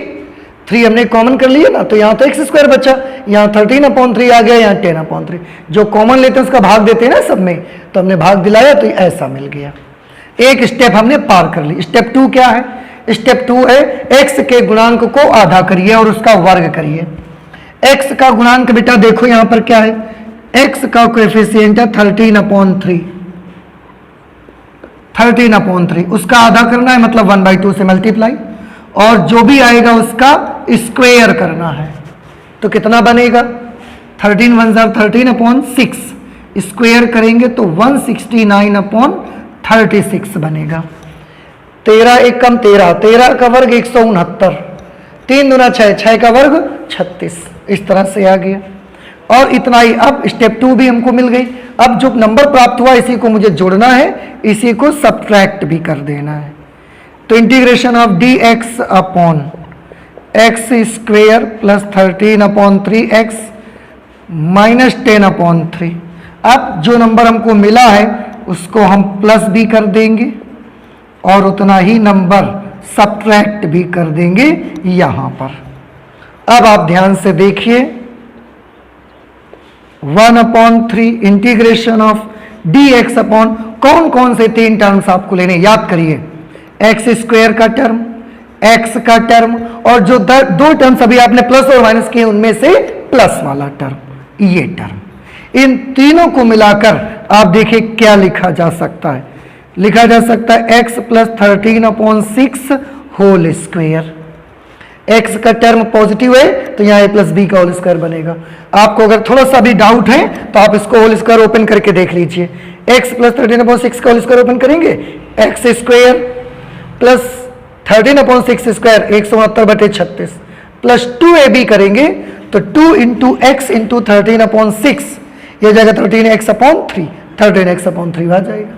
S1: 3 हमने कॉमन कर लिया ना, तो यहाँ तो एक्स स्क्वायर बचा, यहाँ 13/3 आ गया, यहाँ 10/3। जो कॉमन लेते हैं उसका भाग देते हैं ना सब में, तो हमने भाग दिलाया तो ऐसा मिल गया। एक स्टेप हमने पार कर ली। स्टेप 2 क्या है? स्टेप 2 है एक्स के गुणांक को आधा करिए और उसका वर्ग करिए। एक्स का गुणांक बेटा देखो यहाँ पर क्या है, एक्स का कोएफिशिएंट है 13/3, 13/3 उसका आधा करना है, मतलब 1/2 से मल्टीप्लाई, और जो भी आएगा उसका स्क्वायर करना है। तो कितना बनेगा? 13 1 13/6, स्क्वायर करेंगे तो 169/36 बनेगा। 13 1 कम 13, 13 का वर्ग 169, 3 दूना 6, 6 का वर्ग 36, इस तरह से आ गया। और इतना ही। अब स्टेप 2 भी हमको मिल गई। अब जो नंबर प्राप्त हुआ इसी को मुझे जोड़ना है, इसी को सब्ट्रैक्ट भी कर देना है। तो integration of dx upon x square plus 13/3x minus 10/3। अब जो नंबर हमको मिला है उसको हम प्लस भी कर देंगे और उतना ही नंबर सब्ट्रैक्ट भी कर देंगे यहां पर। अब आप ध्यान से देखिए, 1/3 इंटीग्रेशन ऑफ dx अपॉन कौन कौन से 3 टर्म्स आपको लेने, याद करिए, एक्स स्क्वायर का टर्म, एक्स का टर्म, और जो 2 टर्म्स अभी आपने प्लस और माइनस किए उनमें से प्लस वाला टर्म, ये टर्म, इन तीनों को मिलाकर आप देखिए क्या लिखा जा सकता है। लिखा जा सकता है x plus 13/6 whole square. X का टर्म पॉजिटिव है तो यहाँ a प्लस बी का होल स्क्वायर बनेगा। आपको अगर थोड़ा सा भी डाउट है तो आप इसको होल स्क्वायर ओपन करके देख लीजिए। x प्लस 13/6 का होल स्क्वायर ओपन करेंगे, x square plus 13/6 square 169/36 plus 2ab करेंगे तो 2 इंटू एक्स इंटू 13/6, यह जाएगा 13x/3, 13x/3 आ जाएगा।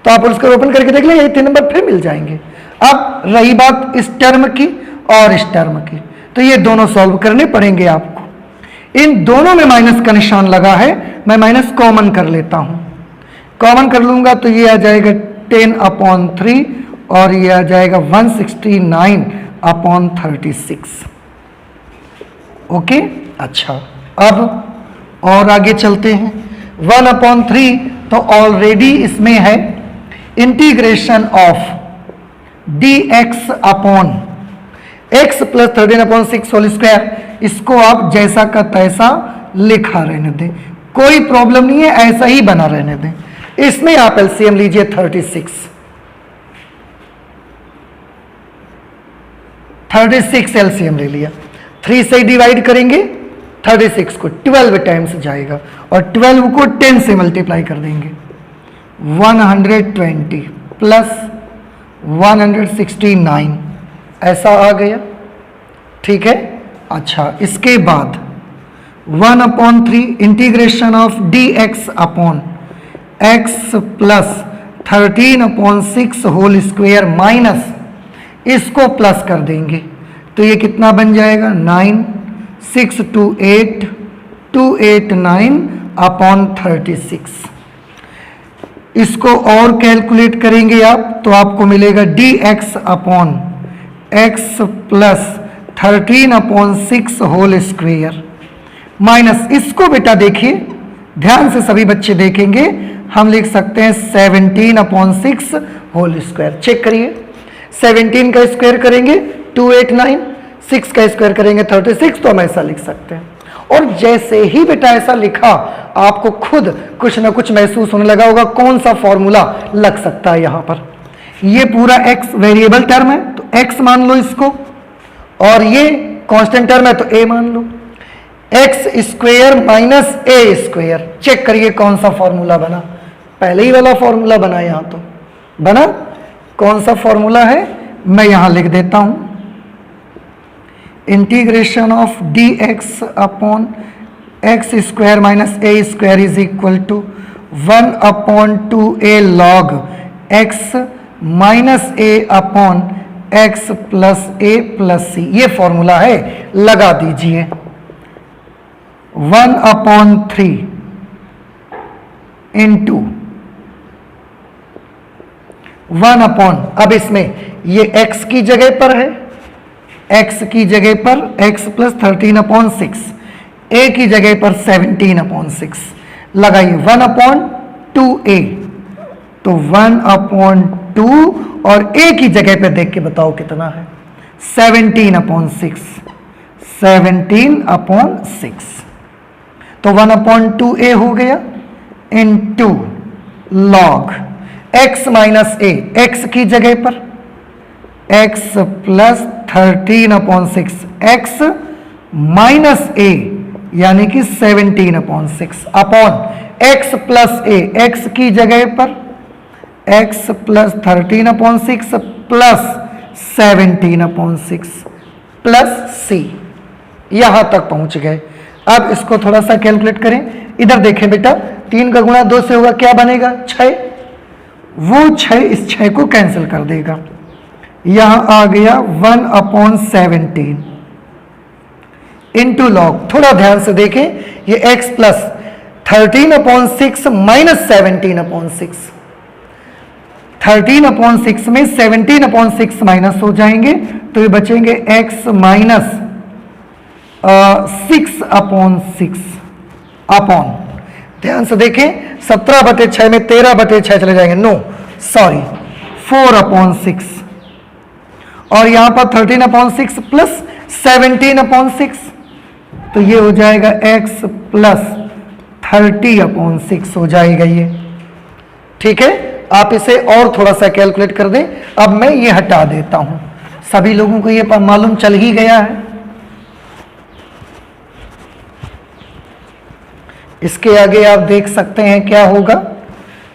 S1: तो आप उसको ओपन करके देख लें, ये 3 नंबर फिर मिल जाएंगे। अब रही बात इस टर्म की और इस टर्म की, तो ये दोनों सॉल्व करने पड़ेंगे आपको। इन दोनों में माइनस का निशान लगा है, मैं माइनस कॉमन कर लेता हूं। कॉमन कर लूंगा तो ये आ जाएगा 10/3 और ये आ जाएगा 169/36। ओके, अच्छा, अब और आगे चलते हैं। 1/3 तो ऑलरेडी इसमें है integration of dx upon x plus 13/6 whole square. इसको आप जैसा का तैसा लिखा रहने दें, कोई प्रॉब्लम नहीं है, ऐसा ही बना रहने दें। इसमें आप एलसीएम लीजिए 36 एलसीएम ले लिया, 3 से डिवाइड करेंगे 36 को 12 टाइम्स जाएगा और 12 को 10 से मल्टीप्लाई कर देंगे, 120 प्लस 169 ऐसा आ गया। ठीक है, अच्छा, इसके बाद 1/3 integration of dx upon x plus 13/6 whole square minus, इसको प्लस कर देंगे तो ये कितना बन जाएगा 9,628,289/36। इसको और कैलकुलेट करेंगे आप तो आपको मिलेगा dx upon x plus 13/6 whole square minus, इसको बेटा देखिए ध्यान से, सभी बच्चे देखेंगे, हम लिख सकते हैं 17/6 होल स्क्वायर। चेक करिए, 17 का स्क्वायर करेंगे 289, 6 का स्क्वायर करेंगे 36, तो हम ऐसा लिख सकते हैं। और जैसे ही बेटा ऐसा लिखा, आपको खुद कुछ ना कुछ महसूस होने लगा होगा कौन सा फॉर्मूला लग सकता है यहां पर। ये पूरा x वेरिएबल टर्म है तो x मान लो इसको, और ये कांस्टेंट टर्म है तो a मान लो। x square minus a square, check करिए कौन सा फॉर्मूला बना, पहले ही वाला फॉर्मूला बना, यहां तो बना। कौन सा फॉर्मूला है मैं यहां लिख देता हूं, integration of dx upon x square minus a square is equal to 1/2a log x minus a upon x plus a plus c, ये फॉर्मूला है, लगा दीजिए। 1/3 इंटू 1 अपॉन, अब इसमें ये x की जगह पर है x की जगह पर x प्लस 13/6, a की जगह पर 17/6 लगाइए 1/2a, तो 1/2 और a की जगह पे देख के बताओ कितना है 17/6, 17/6, तो 1/2a हो गया into log x minus a, x की जगह पर x plus 13/6 x minus a यानी कि 17/6 upon x plus a, x की जगह पर x plus 13/6 plus 17/6 plus c, यहां तक पहुंच गए। अब इसको थोड़ा सा कैलकुलेट करें। इधर देखें बेटा, 3 का गुणा 2 से होगा, क्या बनेगा 6, वो 6 इस 6 को कैंसिल कर देगा, यहां आ गया 1/17 इंटू लॉग। थोड़ा ध्यान से देखें, ये x प्लस 13/6 माइनस 17/6, 13/6 में 17/6 माइनस हो जाएंगे, तो ये बचेंगे x माइनस 6/6 अपॉन, ध्यान से देखें 17/6 में 13/6 चले जाएंगे, नो सॉरी 4/6, और यहां पर 13/6 प्लस 17/6, तो ये हो जाएगा x प्लस 30/6 हो जाएगा ये। ठीक है, आप इसे और थोड़ा सा कैलकुलेट कर दें। अब मैं ये हटा देता हूं, सभी लोगों को ये मालूम चल ही गया है। इसके आगे आप देख सकते हैं क्या होगा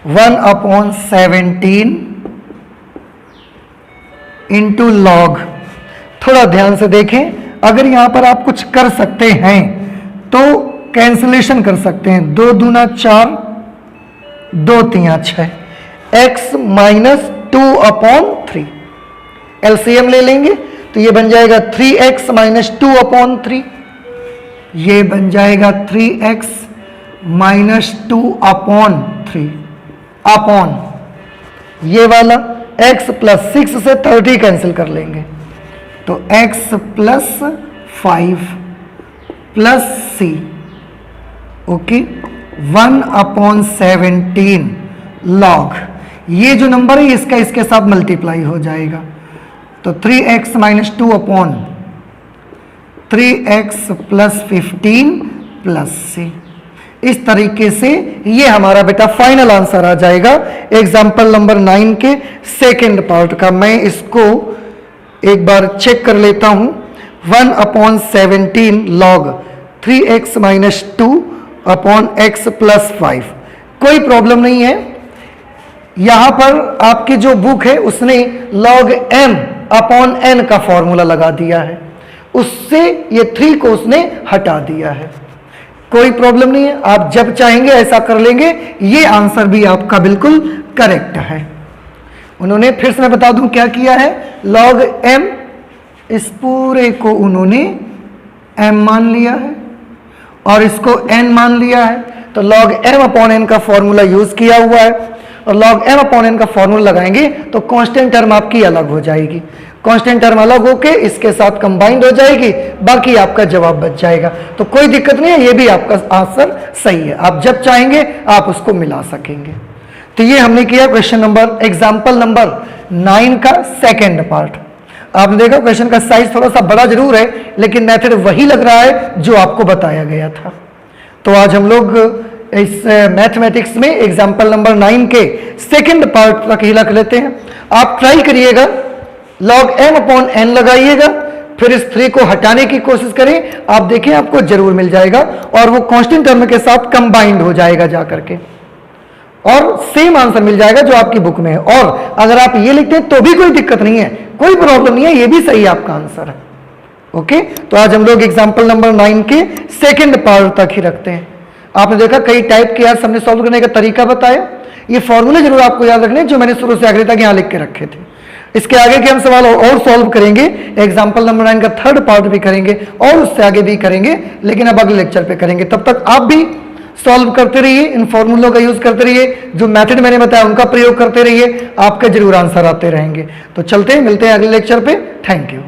S1: 1/17 इंटू लॉग। थोड़ा ध्यान से देखें, अगर यहां पर आप कुछ कर सकते हैं तो कैंसिलेशन कर सकते हैं, 2 दूना 4, 2 तिया 6, x माइनस 2/3, एलसीएम ले लेंगे तो ये बन जाएगा 3x माइनस 2/3, ये बन जाएगा 3x माइनस 2/3 अपॉन ये वाला x प्लस 6 से 30 कैंसिल कर लेंगे, तो x plus 5 plus c, okay 1/17 log, ये जो नंबर है इसका इसके साथ मल्टीप्लाई हो जाएगा, तो 3x minus 2/3x plus 15 plus c। इस तरीके से ये हमारा बेटा फाइनल आंसर आ जाएगा एग्जाम्पल नंबर 9 के सेकंड पार्ट का। मैं इसको एक बार चेक कर लेता हूं, 1/17 log 3x minus 2/x plus 5, कोई प्रॉब्लम नहीं है। यहां पर आपकी जो बुक है उसने log m/n का फॉर्मूला लगा दिया है, उससे ये 3 को उसने हटा दिया है, कोई प्रॉब्लम नहीं है। आप जब चाहेंगे ऐसा कर लेंगे, ये आंसर भी आपका बिल्कुल करेक्ट है। उन्होंने फिर से मैं बता दूं क्या किया है, log m, इस पूरे को उन्होंने m मान लिया है और इसको n मान लिया है, तो log m/n का फॉर्मूला यूज किया हुआ है, और log m/n का फॉर्मूला लगाएंगे तो कांस्टेंट टर्म आपकी अलग हो जाएगी, कांस्टेंट टर्म अलग होके इसके साथ कंबाइंड हो जाएगी, बाकी आपका जवाब बच जाएगा। तो कोई दिक्कत नहीं है, ये भी आपका आंसर सही है, आप जब चाहेंगे आप उसको मिला सकेंगे। तो ये हमने किया क्वेश्चन नंबर एग्जाम्पल नंबर 9 का सेकेंड पार्ट। आपने देखा क्वेश्चन का साइज थोड़ा सा बड़ा जरूर है, लेकिन मेथड वही लग रहा है जो आपको बताया गया था। तो आज हम लोग इस मैथमेटिक्स में एग्जाम्पल नंबर 9 के सेकेंड पार्ट तक ही रख लेते हैं। आप ट्राई करिएगा, log m/n लगाइएगा, फिर इस 3 को हटाने की कोशिश करें, आप देखें आपको जरूर मिल जाएगा और वो कांस्टेंट टर्म के साथ कंबाइंड हो जाएगा जा करके, और सेम आंसर मिल जाएगा जो आपकी बुक में है। और अगर आप ये लिखते हैं तो भी कोई दिक्कत नहीं है, कोई प्रॉब्लम नहीं है, ये भी सही आपका आंसर है। ओके, तो आज हम लोग एग्जाम्पल नंबर 9 के सेकेंड पार्ट तक ही रखते हैं। आपने देखा कई टाइप के आज हमने सॉल्व करने का तरीका बताया, ये फॉर्मूले जरूर आपको याद रखने जो मैंने शुरू से आखिर तक यहाँ लिख के रखे थे। इसके आगे के हम सवाल और सॉल्व करेंगे, एग्जाम्पल नंबर 9 का थर्ड पार्ट भी करेंगे और उससे आगे भी करेंगे, लेकिन अब अगले लेक्चर पे करेंगे। तब तक आप भी सॉल्व करते रहिए, इन फॉर्मूलों का यूज करते रहिए, जो मेथड मैंने बताया उनका प्रयोग करते रहिए, आपके जरूर आंसर आते रहेंगे। तो चलते हैं, मिलते हैं अगले लेक्चर पे। Thank you.